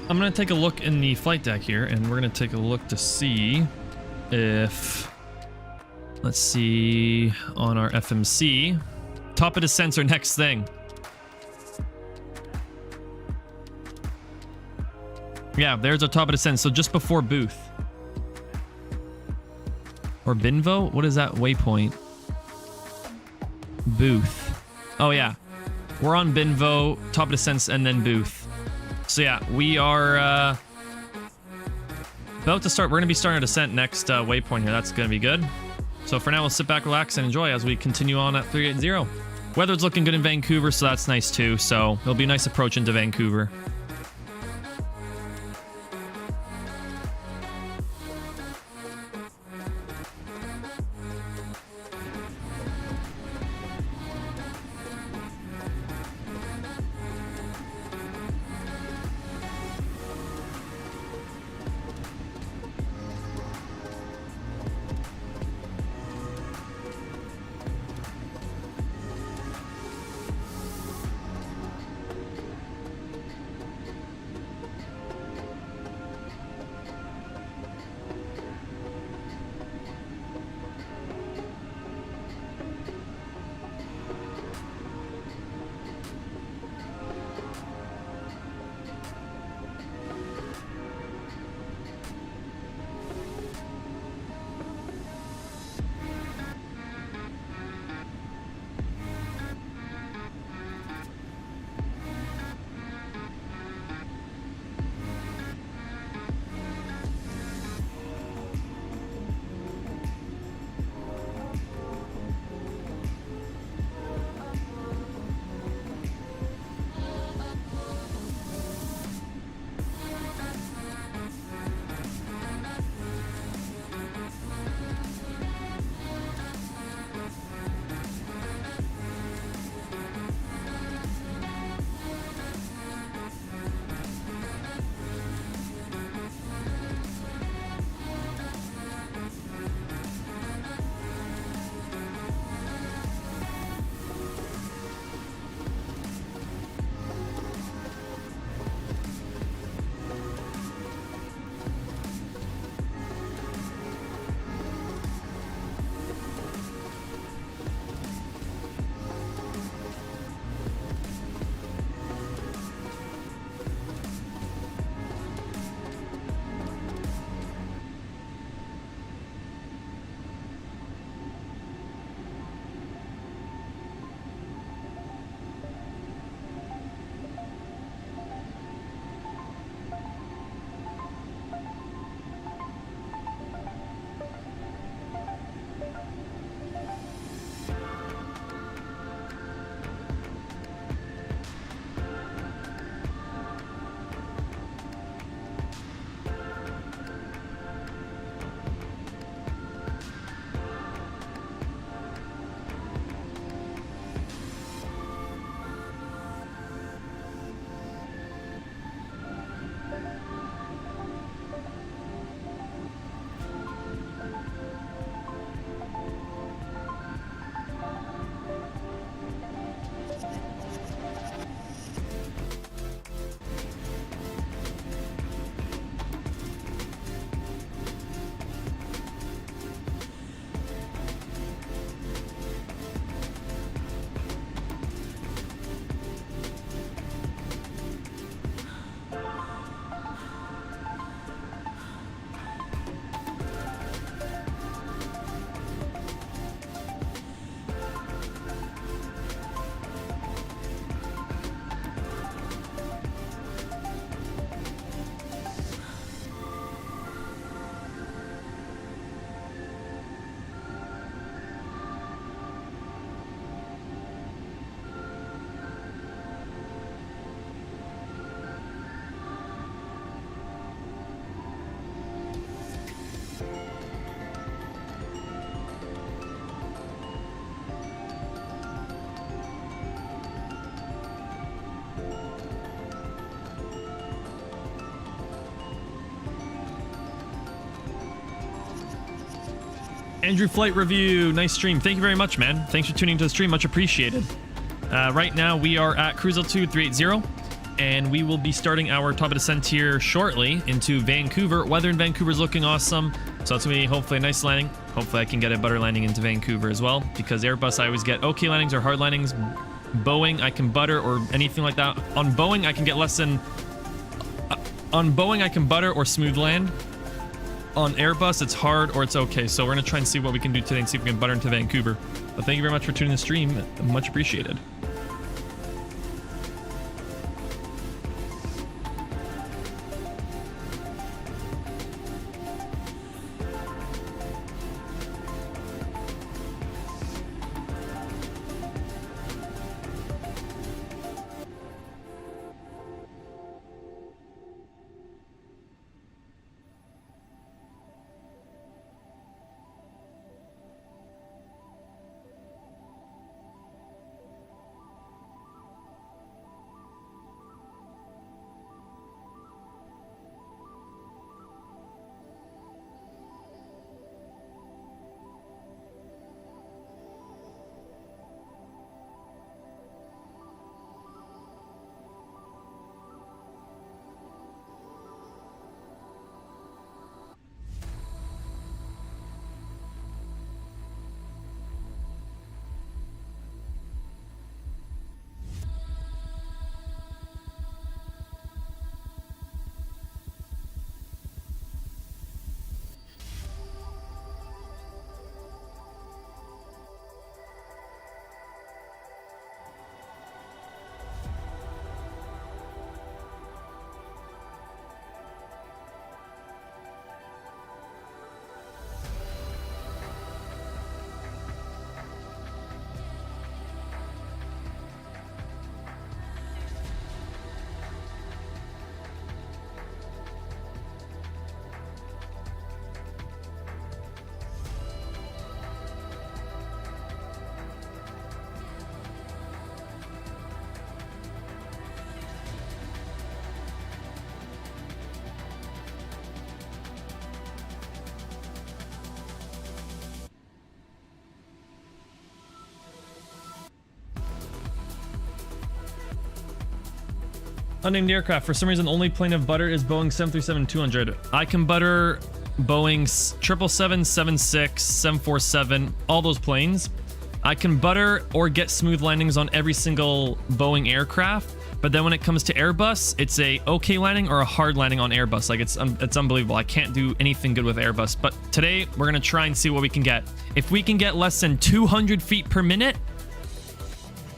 I'm going to take a look in the flight deck here, and we're going to take a look to see if, let's see, on our FMC, top of descents are next thing. Yeah, there's our top of descent, so just before booth. Or Binvo? What is that waypoint? Booth. Oh yeah, we're on Binvo, top of descents, and then booth. So yeah, we are about to start. We're going to be starting our descent next waypoint here. That's going to be good. So for now, we'll sit back, relax, and enjoy as we continue on at 380. Weather's looking good in Vancouver, so that's nice too. So it'll be a nice approach into Vancouver. Andrew Flight Review, nice stream. Thank you very much, man. Thanks for tuning to the stream, much appreciated. Right now we are at cruise altitude 380, and we will be starting our top of descent here shortly into Vancouver. Weather in Vancouver is looking awesome, so it's gonna be hopefully a nice landing. Hopefully I can get a butter landing into Vancouver as well, because Airbus I always get okay landings or hard landings. Boeing I can butter or anything like that. On Boeing I can get less than... on Boeing I can butter or smooth land. On Airbus it's hard or it's okay, so we're gonna try and see what we can do today and see if we can butter into Vancouver. But thank you very much for tuning in the stream, much appreciated. Unnamed aircraft. For some reason, the only plane of butter is Boeing 737-200. I can butter Boeing 777, 76, 747, all those planes. I can butter or get smooth landings on every single Boeing aircraft. But then when it comes to Airbus, it's a okay landing or a hard landing on Airbus. Like it's unbelievable. I can't do anything good with Airbus. But today we're gonna try and see what we can get. If we can get less than 200 feet per minute,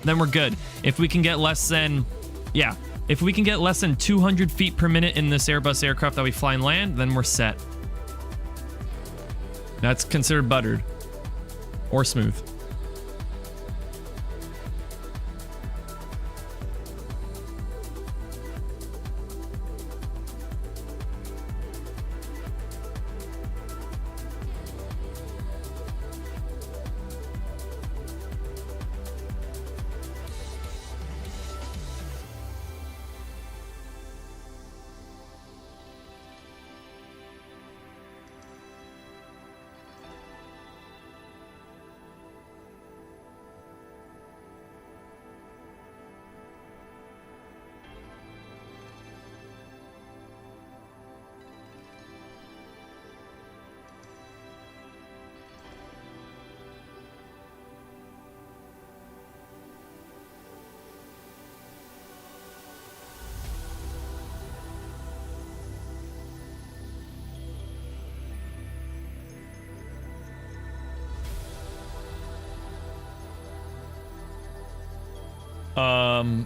then we're good. If we can get less than, yeah. If we can get less than 200 feet per minute in this Airbus aircraft that we fly and land, then we're set. That's considered buttered. Or smooth.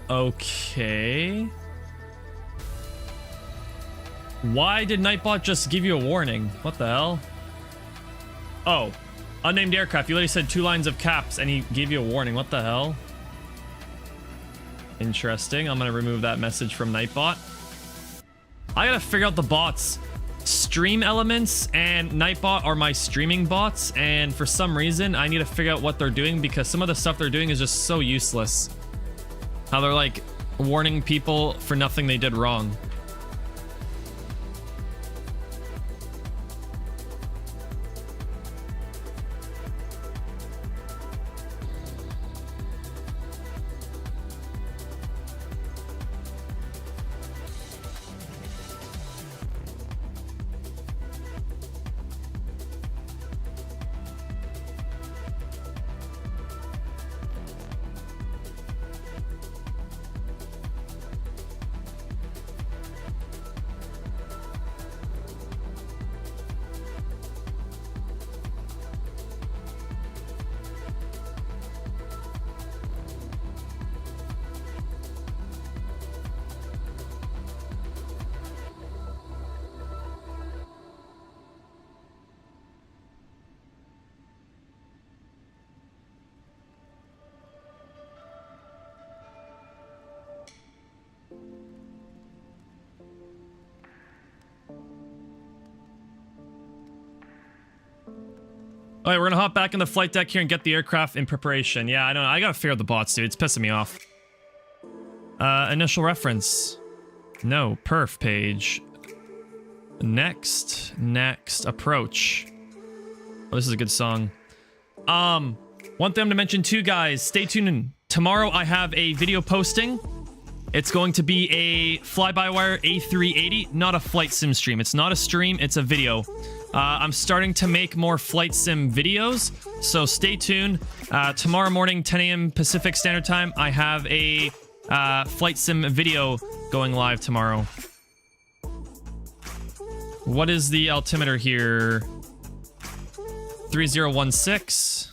Okay. Why did Nightbot just give you a warning? What the hell? Oh, unnamed aircraft. You already said 2 lines of caps and he gave you a warning. What the hell? Interesting. I'm gonna remove that message from Nightbot. I gotta figure out the bots. Stream Elements and Nightbot are my streaming bots, and for some reason I need to figure out what they're doing because some of the stuff they're doing is just so useless. How they're like warning people for nothing they did wrong. All right, we're gonna hop back in the flight deck here and get the aircraft in preparation. Yeah, I know. I gotta figure out the bots, dude. It's pissing me off. Initial reference. No. Perf page. Next. Approach. Oh, this is a good song. One thing to mention too, guys. Stay tuned. Tomorrow I have a video posting. It's going to be a FlyByWire A380, not a flight sim stream. It's not a stream, it's a video. I'm starting to make more flight sim videos, so stay tuned. Tomorrow morning, 10 a.m. Pacific Standard Time, I have a flight sim video going live tomorrow. What is the altimeter here? 3016.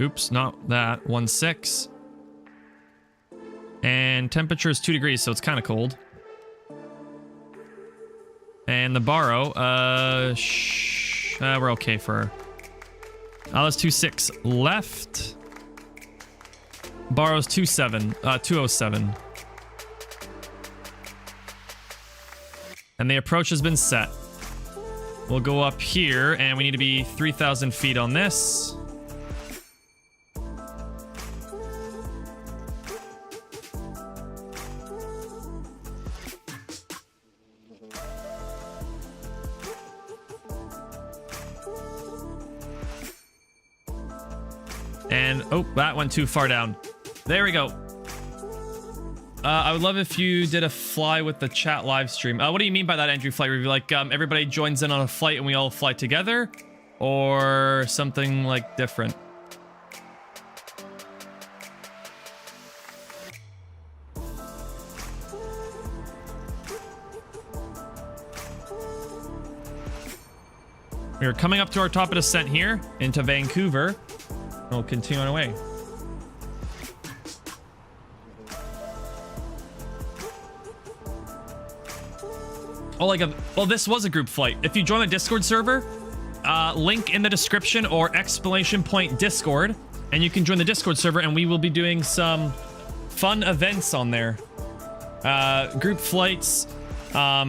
Oops, not that. 16. And temperature is 2 degrees, so it's kind of cold. And the baro, we're okay for... That's 26 left. Baro's 207. And the approach has been set. We'll go up here, and we need to be 3,000 feet on this. And, oh, that went too far down. There we go. I would love if you did a fly with the chat live stream. What do you mean by that, Andrew? Flight review? Like, everybody joins in on a flight and we all fly together? Or something, like, different? We're coming up to our top of descent here into Vancouver. We'll continue on our way. Oh, this was a group flight. If you join the Discord server, link in the description or exclamation point Discord, and you can join the Discord server, and we will be doing some fun events on there. Group flights,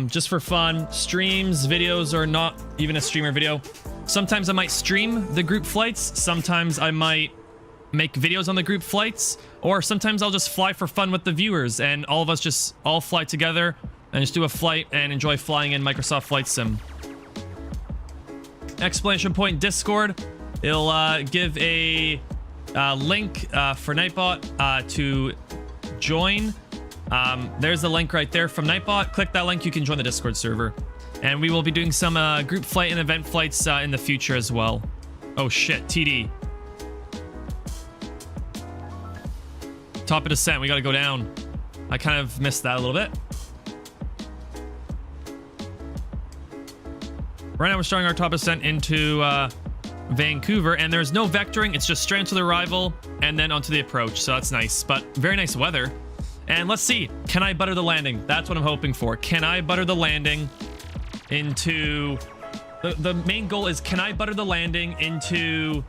just for fun. Streams, videos, or not even a streamer video. Sometimes I might stream the group flights. Sometimes I might make videos on the group flights. Or sometimes I'll just fly for fun with the viewers, and all of us just all fly together and just do a flight and enjoy flying in Microsoft Flight Sim. Exclamation point Discord. It'll give a link for Nightbot to join. There's the link right there from Nightbot. Click that link, you can join the Discord server. And we will be doing some group flight and event flights in the future as well. Oh shit, TD. Top of descent, we gotta go down. I kind of missed that a little bit. Right now we're starting our top ascent into Vancouver, and there's no vectoring. It's just straight into the arrival and then onto the approach, so that's nice. But very nice weather. And let's see, can I butter the landing? That's what I'm hoping for. Can I butter the landing into... The main goal is, can I butter the landing into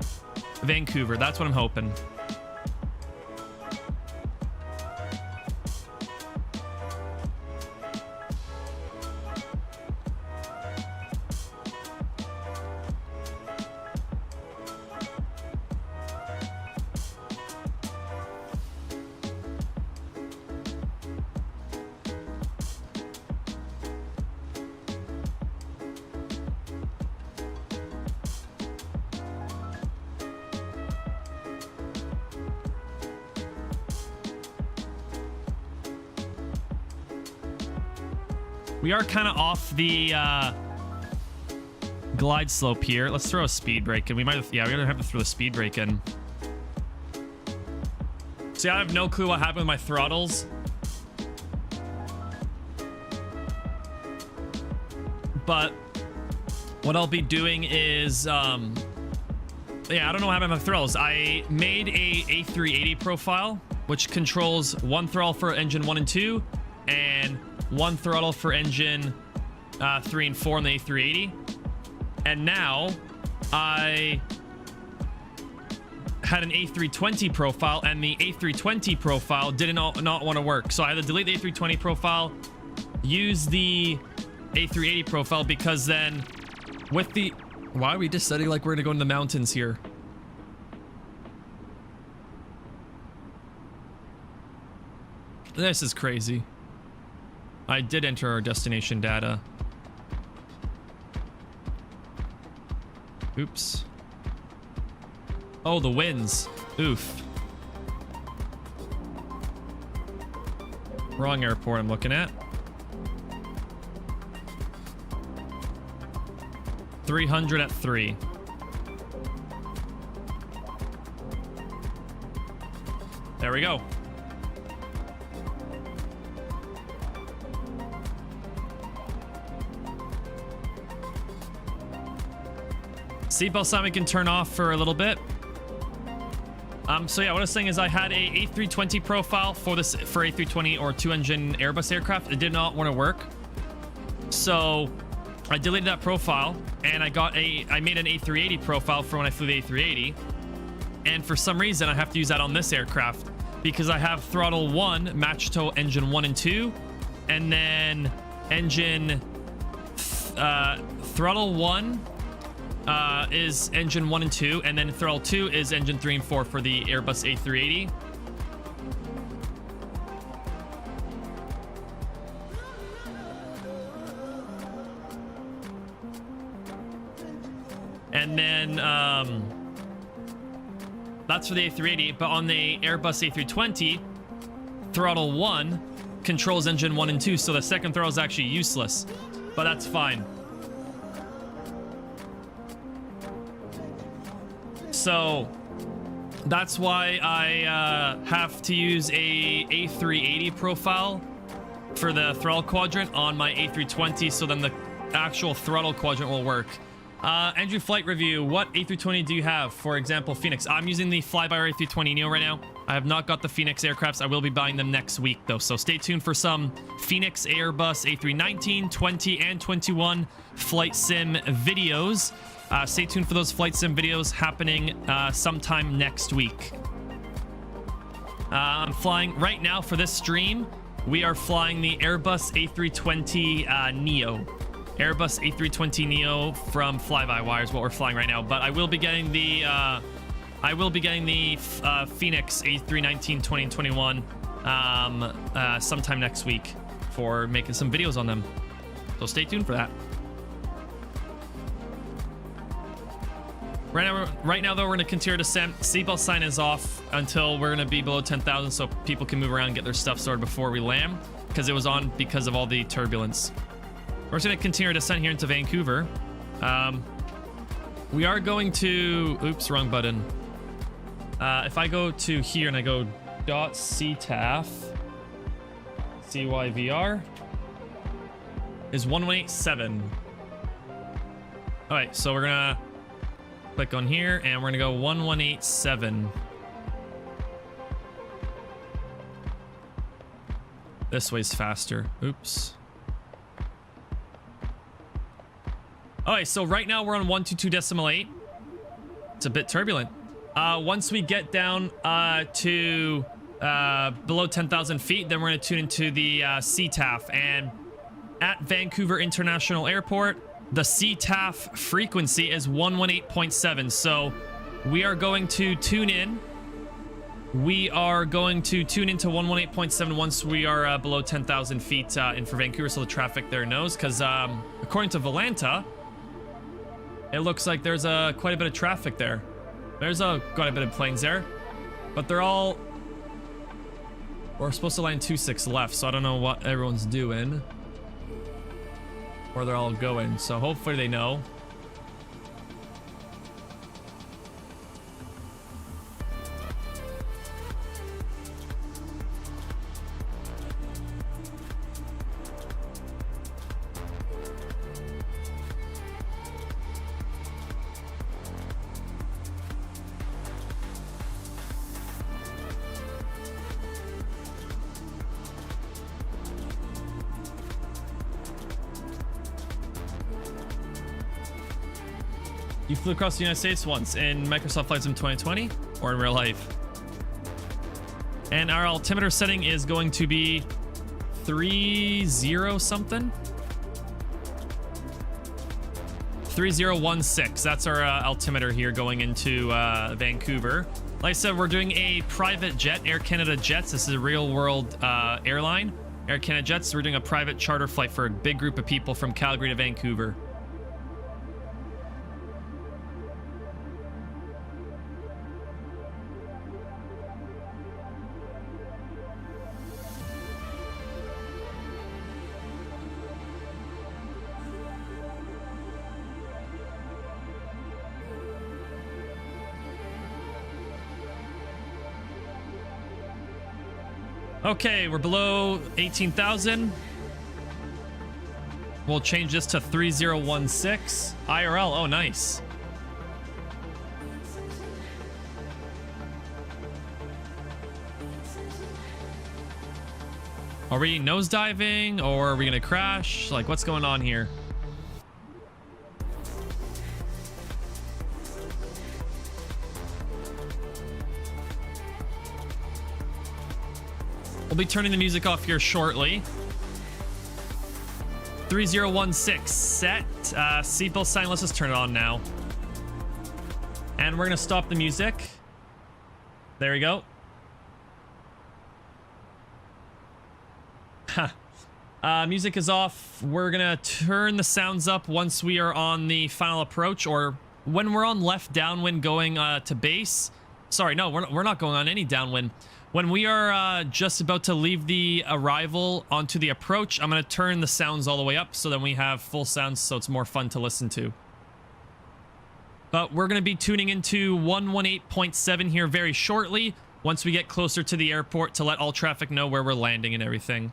Vancouver? That's what I'm hoping. We are kind of off the glide slope here. Let's throw a speed brake in. We might have, yeah, we're gonna have to throw the speed brake in. See, I have no clue what happened with my throttles. But what I'll be doing is, yeah, I don't know what happened with my throttles. I made a A380 profile, which controls one throttle for engine 1 and 2, and one throttle for engine 3 and 4 on the A380. And now I had an A320 profile, and the A320 profile did not want to work. So I had to delete the A320 profile, use the A380 profile, because then with the... Why are we just studying like we're gonna go in the mountains here? This is crazy. I did enter our destination data. Oops. Oh, the winds. Oof. Wrong airport I'm looking at. 300 at 3. There we go. Seatbelt sign we can turn off for a little bit. So yeah, what I was saying is I had a A320 profile for A320 or 2-engine Airbus aircraft. It did not want to work. So I deleted that profile and I made an A380 profile for when I flew the A380. And for some reason I have to use that on this aircraft because I have throttle 1 matched to engine 1 and 2, and then engine throttle 1 is engine 1 and 2, and then throttle 2 is engine 3 and 4 for the Airbus A380. And then that's for the A380, but on the Airbus A320, throttle 1 controls engine 1 and 2, so the second throttle is actually useless, but that's fine. So that's why I have to use a A380 profile for the throttle quadrant on my A320, so then the actual throttle quadrant will work. Andrew, flight review. What A320 do you have? For example, Phoenix. I'm using the FlyByWire A320neo right now. I have not got the Phoenix aircrafts. I will be buying them next week though, so stay tuned for some Phoenix, Airbus A319, 20, and 21 flight sim videos. Stay tuned for those flight sim videos happening sometime next week. I'm flying right now for this stream. We are flying the Airbus A320 Neo. Airbus A320 Neo from FlyByWire is what we're flying right now. But I will be getting the Phoenix A319, 20, and 21 sometime next week for making some videos on them. So stay tuned for that. Right now, though, we're going to continue descent. Seatbelt sign is off until we're going to be below 10,000, so people can move around and get their stuff sorted before we land, because it was on because of all the turbulence. We're just going to continue our descent here into Vancouver. We are going to... Oops, wrong button. If I go to here and I go .ctaf, CYVR is 1187. All right, so we're going to click on here and we're going to go 1187. This way's faster. Oops. Alright, so right now we're on 122.8. It's a bit turbulent. Once we get down to below 10,000 feet, then we're going to tune into the CTAF. And at Vancouver International Airport, the CTAF frequency is 118.7. So we are going to tune in. We are going to tune into 118.7 once we are below 10,000 feet in for Vancouver, so the traffic there knows. Because according to Volanta, it looks like there's quite a bit of traffic there. There's quite a bit of planes there, but they're all... We're supposed to land 26 left, so I don't know what everyone's doing. Where they're all going, so hopefully they know. You flew across the United States once in Microsoft Flight Sim 2020 or in real life. And our altimeter setting is going to be 30 something. 3016. That's our altimeter here going into Vancouver. Like I said, we're doing a private jet, Air Canada Jetz. This is a real-world airline. Air Canada Jetz. We're doing a private charter flight for a big group of people from Calgary to Vancouver. Okay, we're below 18,000. We'll change this to 3016. IRL, oh nice. Are we nosediving or are we gonna crash? Like, what's going on here? We'll be turning the music off here shortly. 3016 set. Seatbelt sign. Let's just turn it on now. And we're gonna stop the music. There we go. Music is off. We're gonna turn the sounds up once we are on the final approach, or when we're on left downwind going to base. Sorry, no, we're not going on any downwind. When we are just about to leave the arrival onto the approach, I'm going to turn the sounds all the way up so that we have full sounds so it's more fun to listen to. But we're going to be tuning into 118.7 here very shortly once we get closer to the airport to let all traffic know where we're landing and everything.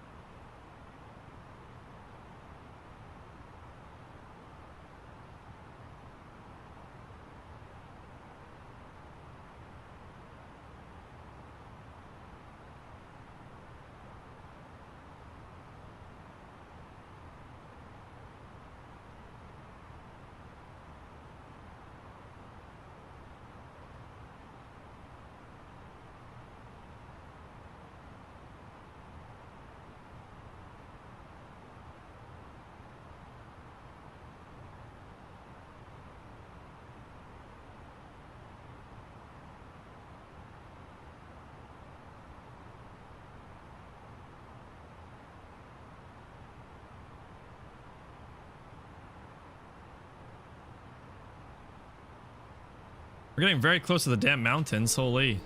We're getting very close to the damn mountains, holy.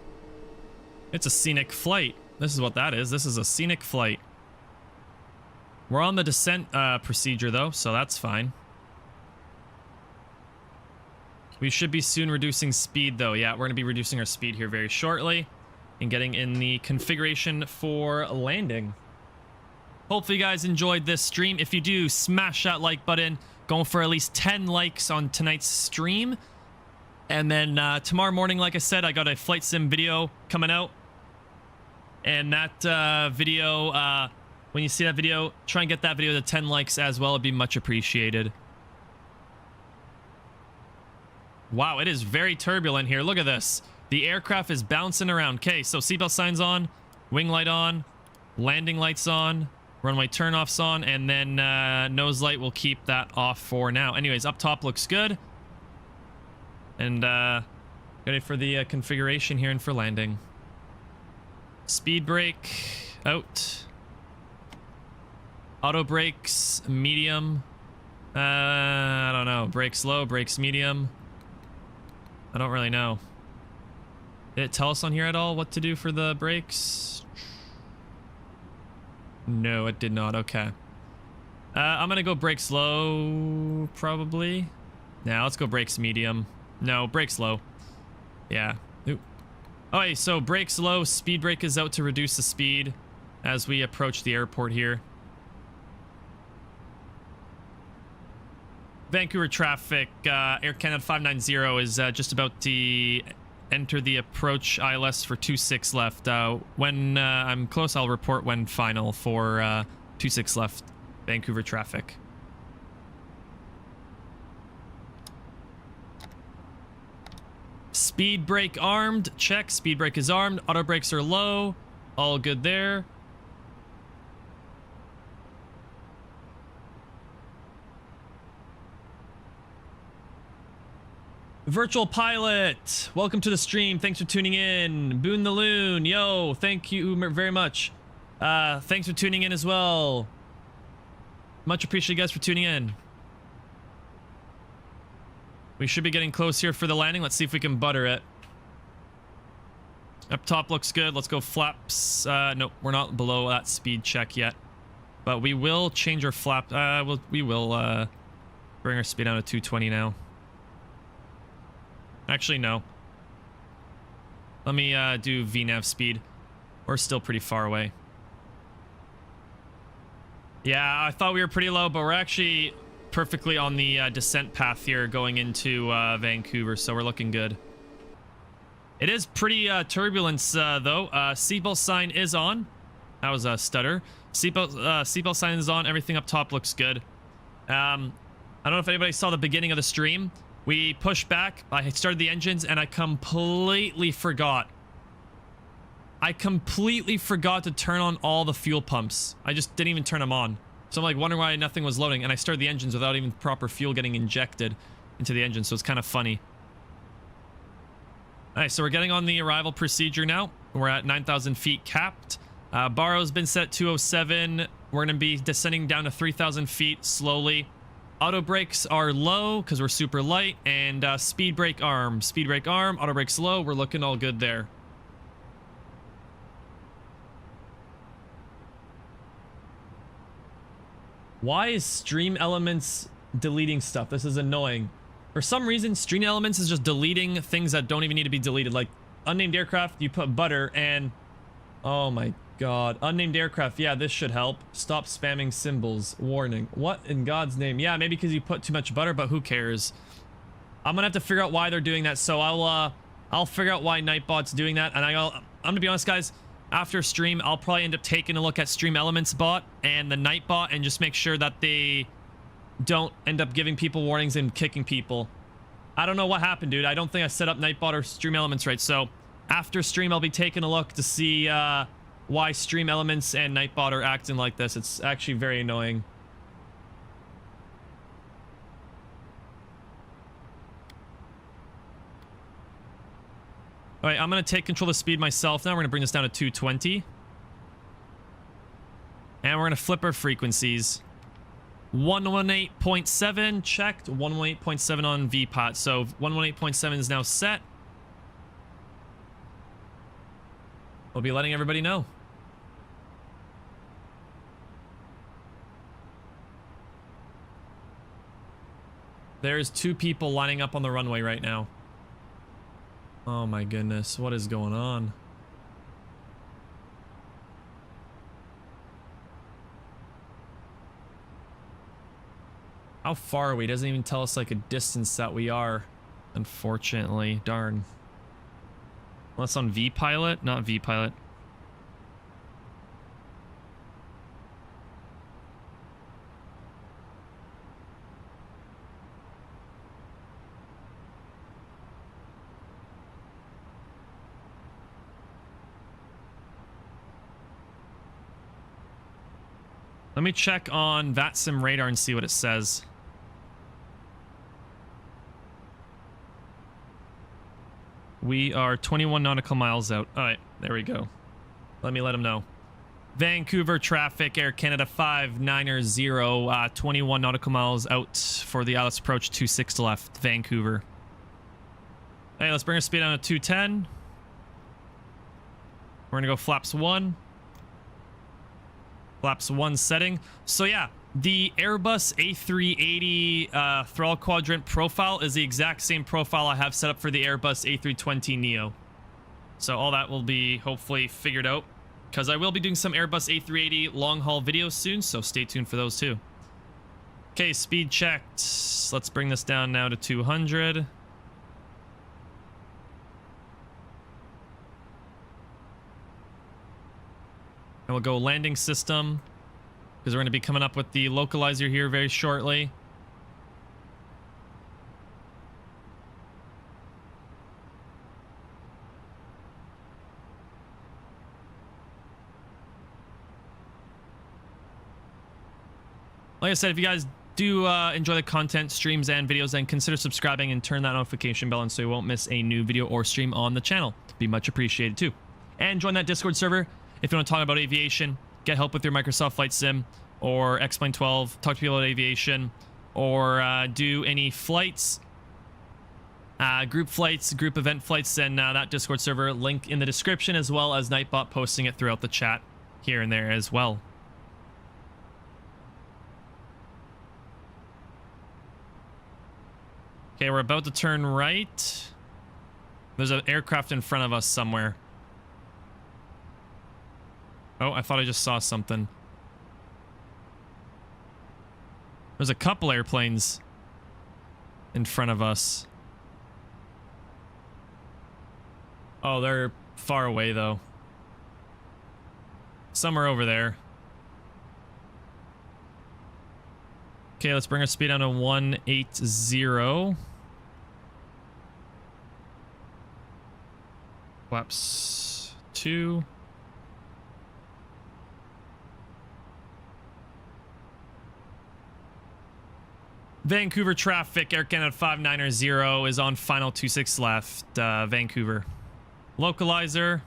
It's a scenic flight. This is what that is. This is a scenic flight. We're on the descent procedure though, so that's fine. We should be soon reducing speed though. Yeah, we're gonna be reducing our speed here very shortly and getting in the configuration for landing. Hopefully you guys enjoyed this stream. If you do, smash that like button. Going for at least 10 likes on tonight's stream. And then tomorrow morning, like I said, I got a flight sim video coming out. And that video, when you see that video, try and get that video to 10 likes as well. It'd be much appreciated. Wow, it is very turbulent here. Look at this. The aircraft is bouncing around. Okay, so seatbelt signs on, wing light on, landing lights on, runway turnoffs on, and then nose light, we'll keep that off for now. Anyways, up top looks good. And ready for the configuration here and for landing. Speed brake out. Auto brakes medium. I don't know. Brakes low, brakes medium. I don't really know. Did it tell us on here at all what to do for the brakes? No, it did not. Okay. I'm gonna go brakes low, probably. Now let's go brakes medium. No, brakes low. Yeah. Ooh. Okay, so brakes low, speed brake is out to reduce the speed as we approach the airport here. Vancouver traffic, Air Canada 590 is just about to enter the approach ILS for 26 left. When I'm close, I'll report when final for 26 left, Vancouver traffic. Speed brake armed, check. Speed brake is armed. Auto brakes are low. All good there. Virtual Pilot, welcome to the stream. Thanks for tuning in. Boon the Loon, yo, thank you very much. Thanks for tuning in as well. Much appreciated, guys, for tuning in. We should be getting close here for the landing. Let's see if we can butter it. Up top looks good. Let's go flaps. No, we're not below that speed check yet. But we will change our flap. We will bring our speed down to 220 now. Actually, no. Let me do VNAV speed. We're still pretty far away. Yeah, I thought we were pretty low, but we're actually perfectly on the descent path here going into Vancouver, so we're looking good. It is pretty turbulence, though. Seatbelt sign is on. That was a stutter. Seatbelt sign is on. Everything up top looks good. I don't know if anybody saw the beginning of the stream. We pushed back. I started the engines, and I completely forgot. I completely forgot to turn on all the fuel pumps. I just didn't even turn them on. So I'm like wondering why nothing was loading, and I started the engines without even proper fuel getting injected into the engine, so it's kind of funny. Alright, so we're getting on the arrival procedure now. We're at 9,000 feet capped. Barrow's been set 207. We're going to be descending down to 3,000 feet slowly. Auto brakes are low because we're super light, and speed brake arm. Speed brake arm, auto brakes low. We're looking all good there. Why is Stream Elements deleting stuff? This is annoying. For some reason, Stream Elements is just deleting things that don't even need to be deleted. Like, unnamed aircraft, you put butter and... Oh my god. Unnamed aircraft, yeah, this should help. Stop spamming symbols. Warning. What in God's name? Yeah, maybe because you put too much butter, but who cares? I'm gonna have to figure out why they're doing that, so I'll figure out why Nightbot's doing that, and I'm gonna be honest, guys. After stream, I'll probably end up taking a look at Stream Elements bot and the Nightbot and just make sure that they don't end up giving people warnings and kicking people. I don't know what happened, dude. I don't think I set up Nightbot or Stream Elements right. So after stream, I'll be taking a look to see why Stream Elements and Nightbot are acting like this. It's actually very annoying. All right, I'm going to take control of the speed myself now. We're going to bring this down to 220. And we're going to flip our frequencies. 118.7 checked. 118.7 on VPOT. So 118.7 is now set. We'll be letting everybody know. There's 2 people lining up on the runway right now. Oh my goodness, what is going on? How far are we? It doesn't even tell us like a distance that we are, unfortunately. Darn. Well, that's on VPilot, not VPilot. Let me check on VATSIM radar and see what it says. We are 21 nautical miles out. All right, there we go. Let me let them know. Vancouver traffic, Air Canada 590, 21 nautical miles out for the Alice approach, 26 to left, Vancouver. Hey, let's bring our speed down to 210. We're gonna go flaps 1. Flaps 1 setting. So yeah, the Airbus A380 throttle quadrant profile is the exact same profile I have set up for the Airbus A320neo. So all that will be hopefully figured out, because I will be doing some Airbus A380 long haul videos soon, so stay tuned for those too. Okay, speed checked. Let's bring this down now to 200. And we'll go landing system, because we're going to be coming up with the localizer here very shortly. Like I said, if you guys do enjoy the content, streams, and videos, and consider subscribing and turn that notification bell on so you won't miss a new video or stream on the channel. It'd be much appreciated too. And join that Discord server if you want to talk about aviation, get help with your Microsoft Flight Sim, or X-Plane 12, talk to people about aviation, or do any flights, group flights, group event flights, then that Discord server, link in the description, as well as Nightbot posting it throughout the chat here and there as well. Okay, we're about to turn right. There's an aircraft in front of us somewhere. Oh, I thought I just saw something. There's a couple airplanes in front of us. Oh, they're far away, though. Somewhere over there. Okay, let's bring our speed down to 180. Flaps 2. Vancouver traffic, Air Canada 590 is on final 26 left, Vancouver. Localizer.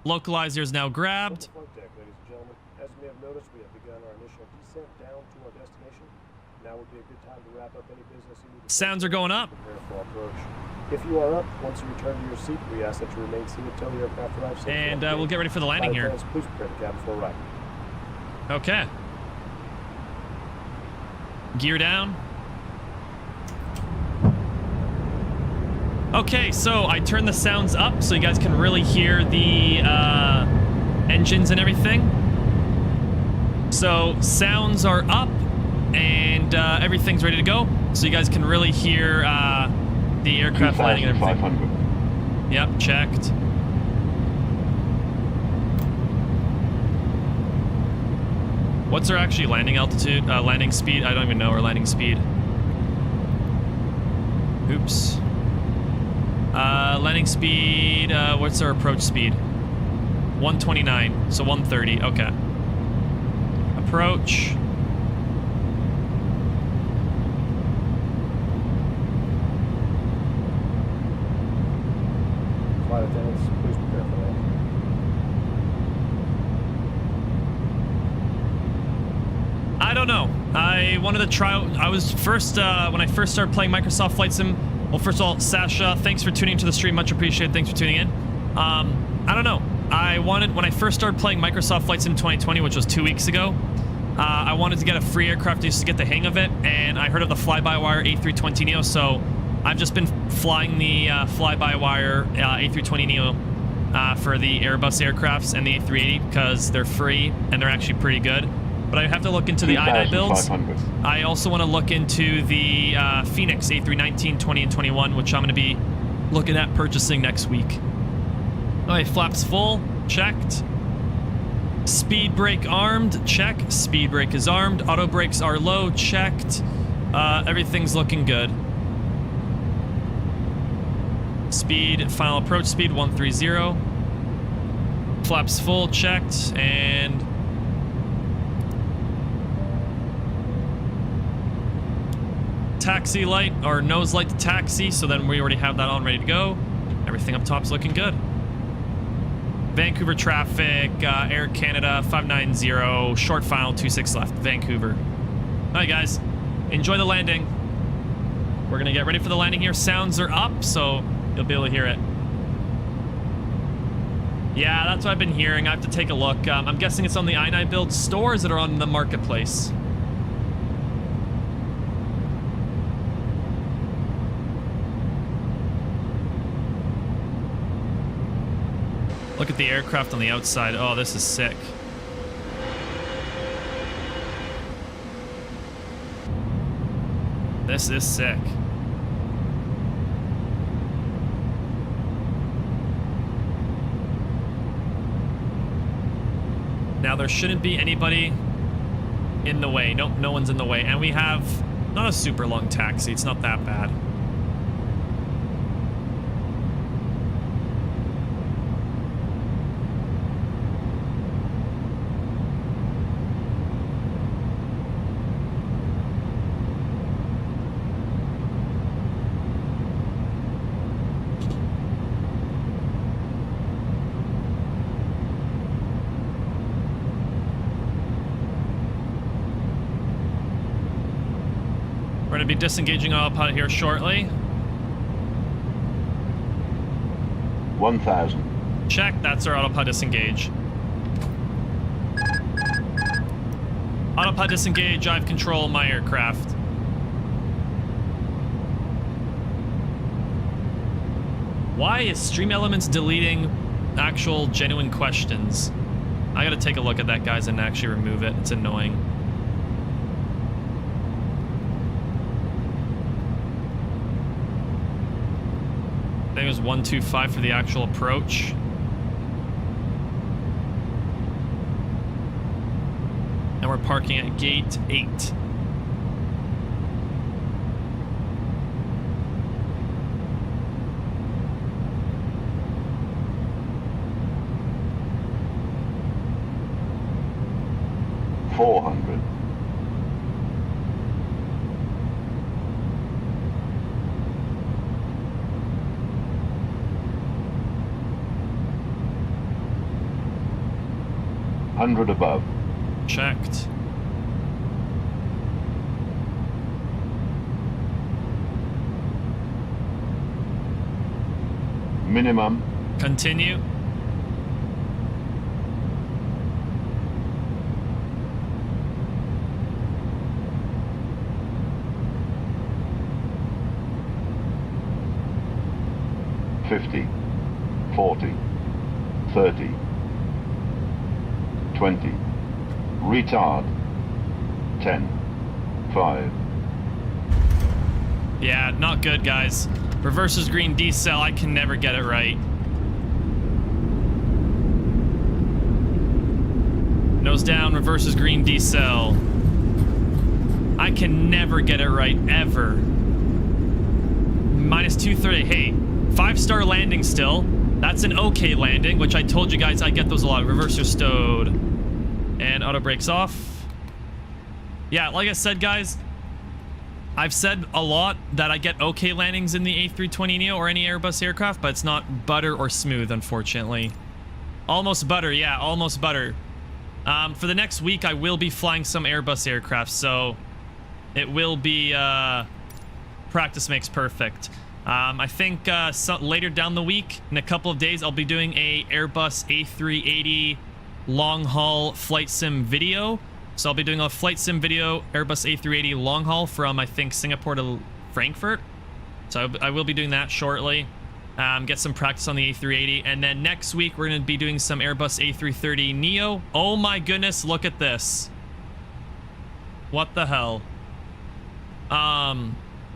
Localizer is now grabbed. Deck, ladies and gentlemen. As you may have noticed, we have begun our initial descent down to our destination. Now would be a good time to wrap up any business you need to Sounds are going up. prepare for approach. If you are up, once you return to your seat, we ask that you remain seated until the aircraft arrives safely. And we'll get ready for the landing here. Please prepare the cabin for arrival. Okay. Gear down. Okay, so I turned the sounds up so you guys can really hear the engines and everything. So sounds are up and everything's ready to go. So you guys can really hear the aircraft landing and everything. Yep, checked. What's our actually landing altitude? Landing speed? I don't even know our landing speed. Oops. Landing speed, what's our approach speed? 129, so 130, okay. Approach. Flight attendants, please prepare for that. I don't know. I wanted to try. I was first when I first started playing Microsoft Flight Sim. Well, first of all, Sasha, thanks for tuning to the stream. Much appreciated. Thanks for tuning in. I don't know. When I first started playing Microsoft Flight Sim 2020, which was 2 weeks ago, I wanted to get a free aircraft just to get the hang of it, and I heard of the FlyByWire A320neo, so I've just been flying the FlyByWire A320neo for the Airbus aircrafts and the A380 because they're free and they're actually pretty good. But I have to look into the I9 builds. I also want to look into the Phoenix A319, 20, and 21, which I'm going to be looking at purchasing next week. Alright, flaps full, checked. Speed brake armed, check. Speed brake is armed. Auto brakes are low, checked. Everything's looking good. Speed, final approach speed, 130. Flaps full, checked, and taxi light, or nose light to taxi, so then we already have that on ready to go. Everything up top's looking good. Vancouver traffic, Air Canada 590, short final 26 left, Vancouver. Alright guys, enjoy the landing. We're gonna get ready for the landing here. Sounds are up, so you'll be able to hear it. Yeah, that's what I've been hearing. I have to take a look. I'm guessing it's on the I9 build stores that are on the marketplace. Look at the aircraft on the outside. Oh, this is sick. This is sick. Now there shouldn't be anybody in the way. Nope, no one's in the way. And we have not a super long taxi. It's not that bad. We're going to be disengaging autopilot here shortly. 1,000. Check, that's our autopilot disengage. Autopilot disengage, I have control of my aircraft. Why is Stream Elements deleting actual genuine questions? I gotta take a look at that, guys, and actually remove it. It's annoying. I think it was 125 for the actual approach. And we're parking at gate 8. $400. $100 above. Checked. Minimum. Continue. $50, $40, $30, $20, retard, 10, 5. Yeah, not good, guys. Reverses green decel, I can never get it right. Nose down, reverses green decel. I can never get it right, ever. Minus 230, hey. 5-star landing still. That's an okay landing, which I told you guys I get those a lot. Reverser stowed. And auto brakes off. Yeah, like I said, guys, I've said a lot that I get okay landings in the A320neo or any Airbus aircraft, but it's not butter or smooth, unfortunately. Almost butter, yeah, almost butter. For the next week, I will be flying some Airbus aircraft, so it will be practice makes perfect. I think later down the week, in a couple of days, I'll be doing a Airbus A380 long haul flight sim video. So I'll be doing a flight sim video, Airbus A380 long haul from, I think, Singapore to Frankfurt. So I will be doing that shortly. Get some practice on the A380. And then next week, we're going to be doing some Airbus A330 Neo. Oh my goodness, look at this. What the hell?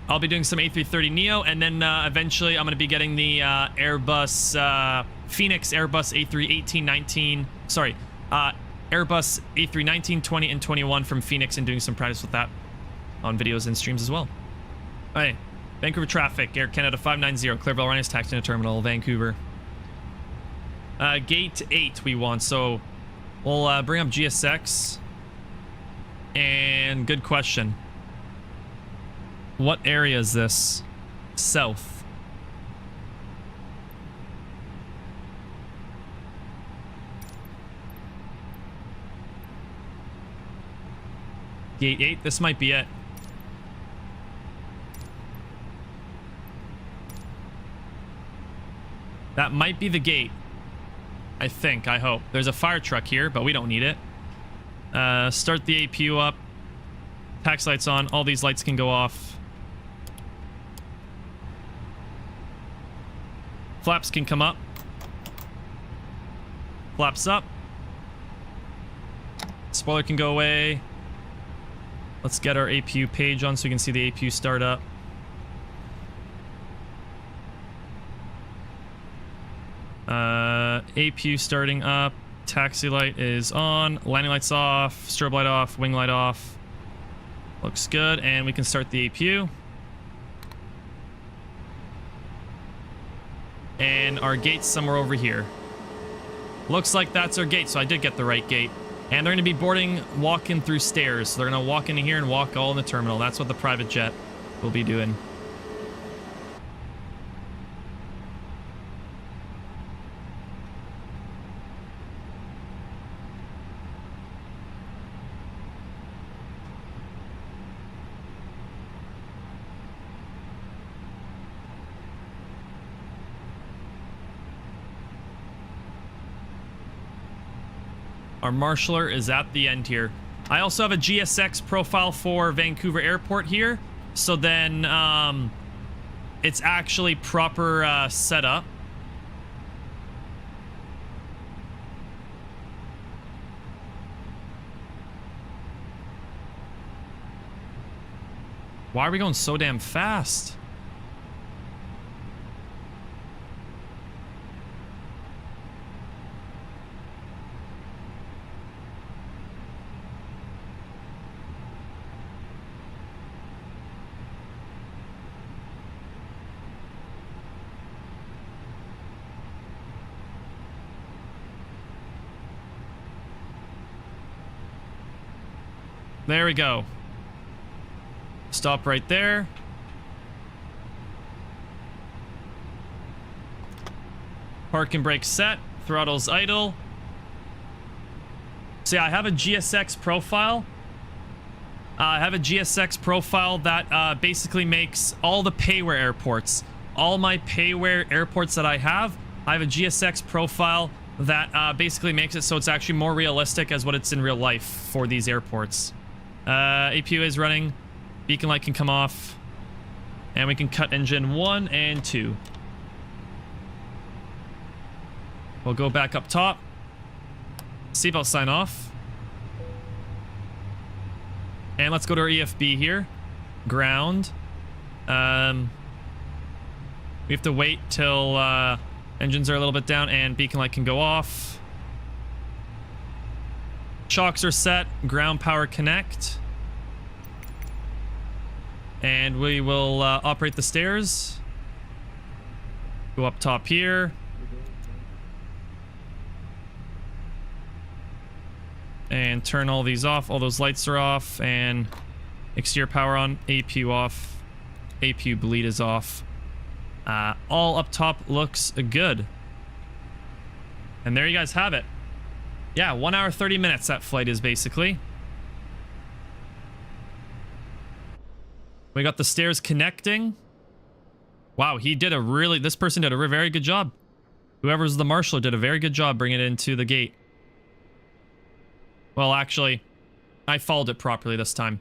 I'll be doing some A330 Neo, and then eventually I'm going to be getting the Airbus Phoenix Airbus A318-19. Sorry, Airbus A319, 20, and 21 from Phoenix, and doing some practice with that on videos and streams as well. Hey, Vancouver traffic, Air Canada 590, Clear Bell Rhinos, taxi to terminal, Vancouver. Gate 8 we want, so we'll bring up GSX. And good question. What area is this? South. Gate 8, this might be it. That might be the gate. I think, I hope. There's a fire truck here, but we don't need it. Start the APU up. Tax lights on. All these lights can go off. Flaps can come up. Flaps up. Spoiler can go away. Let's get our APU page on so we can see the APU start up. APU starting up. Taxi light is on. Landing light's off. Strobe light off. Wing light off. Looks good. And we can start the APU. And our gate's somewhere over here. Looks like that's our gate, so I did get the right gate. And they're going to be boarding, walking through stairs. So they're going to walk into here and walk all in the terminal. That's what the private jet will be doing. Our marshaller is at the end here. I also have a GSX profile for Vancouver Airport here. So then it's actually proper setup. Why are we going so damn fast? There we go. Stop right there. Park and brake set. Throttle's idle. So yeah, I have a GSX profile. I have a GSX profile that basically makes all the Payware airports. All my Payware airports that I have a GSX profile that basically makes it so it's actually more realistic as what it's in real life for these airports. APU is running. Beacon light can come off. And we can cut engine 1 and 2. We'll go back up top. Seatbelt sign off. And let's go to our EFB here. Ground. We have to wait till engines are a little bit down and beacon light can go off. Shocks are set. Ground power connect. And we will operate the stairs. Go up top here. And turn all these off. All those lights are off. And exterior power on. APU off. APU bleed is off. All up top looks good. And there you guys have it. Yeah, 1 hour 30 minutes that flight is basically. We got the stairs connecting. Wow, this person did a very good job. Whoever's the marshal did a very good job bringing it into the gate. Well, actually, I followed it properly this time.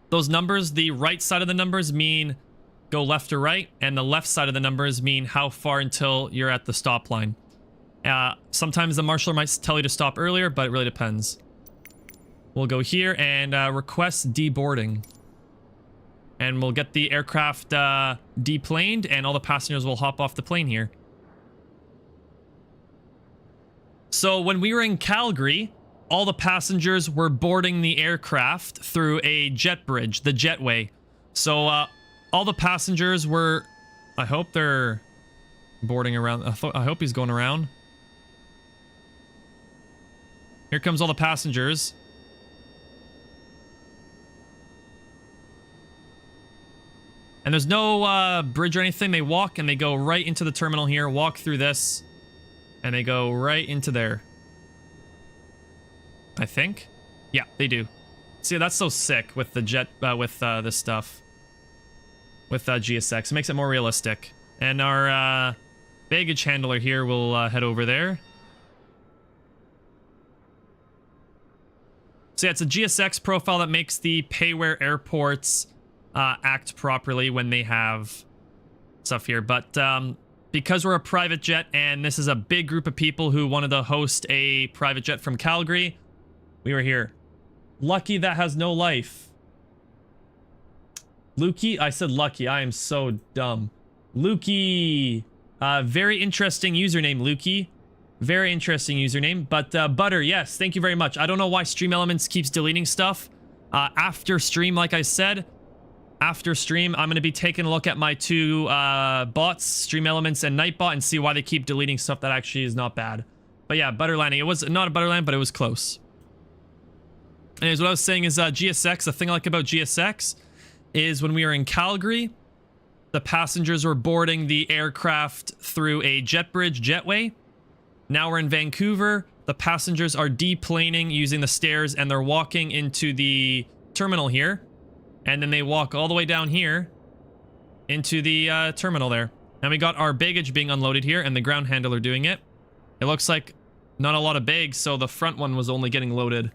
Those numbers, the right side of the numbers mean go left or right, and the left side of the numbers mean how far until you're at the stop line. Sometimes the marshaller might tell you to stop earlier, but it really depends. We'll go here and request deboarding. And we'll get the aircraft deplaned, and all the passengers will hop off the plane here. So when we were in Calgary, all the passengers were boarding the aircraft through a jet bridge, the jetway. So all the passengers were... I hope they're boarding around. I hope he's going around. Here comes all the passengers. And there's no bridge or anything. They walk and they go right into the terminal here, walk through this, and they go right into there. I think. Yeah, they do. See, that's so sick with the jet, with this stuff. With GSX. It makes it more realistic. And our baggage handler here will head over there. So yeah, it's a GSX profile that makes the Payware airports act properly when they have stuff here. But because we're a private jet and this is a big group of people who wanted to host a private jet from Calgary, we were here. Lucky that has no life. Lukey? I said lucky. I am so dumb. Lukey. Very interesting username, Lukey. Very interesting username. But Butter, yes, thank you very much. I don't know why Stream Elements keeps deleting stuff. After stream, like I said, after stream, I'm going to be taking a look at my two bots, Stream Elements and Nightbot, and see why they keep deleting stuff that actually is not bad. But yeah, Butter landing. It was not a Butter land, but it was close. Anyways, what I was saying is GSX, the thing I like about GSX is when we were in Calgary, the passengers were boarding the aircraft through a jet bridge jetway. Now we're in Vancouver. The passengers are deplaning using the stairs and they're walking into the terminal here. And then they walk all the way down here into the terminal there. And we got our baggage being unloaded here and the ground handler doing it. It looks like not a lot of bags, so the front one was only getting loaded.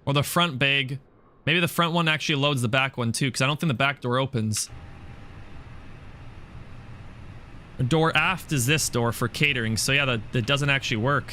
Or the front bag. Maybe the front one actually loads the back one too, because I don't think the back door opens. The door aft is this door for catering, so yeah, that doesn't actually work.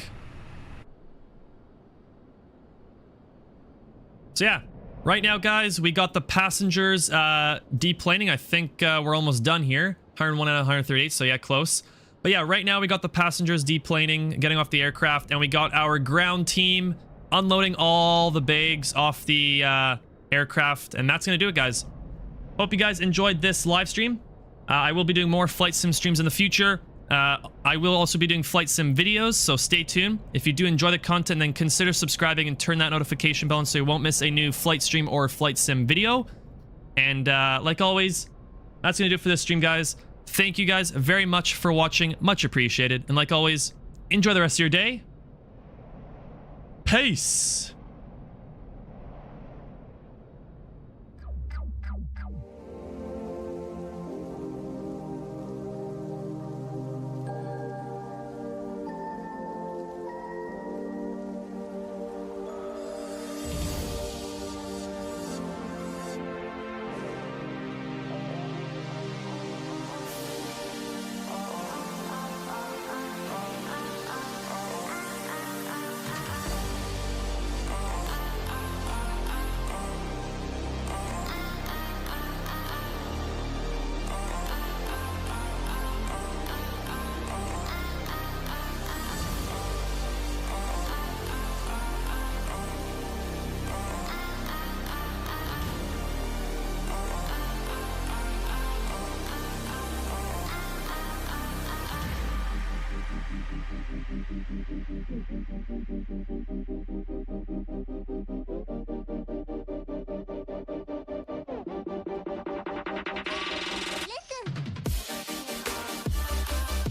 So yeah, right now, guys, we got the passengers deplaning. I think we're almost done here. 101 out of 138, so yeah, close. But yeah, right now we got the passengers deplaning, getting off the aircraft, and we got our ground team unloading all the bags off the aircraft, and that's gonna do it, guys. Hope you guys enjoyed this live stream. I will be doing more flight sim streams in the future. I will also be doing flight sim videos, so stay tuned. If you do enjoy the content, then consider subscribing and turn that notification bell on so you won't miss a new flight stream or flight sim video. And like always, that's gonna do it for this stream, guys. Thank you guys very much for watching, much appreciated. And like always, enjoy the rest of your day. Peace.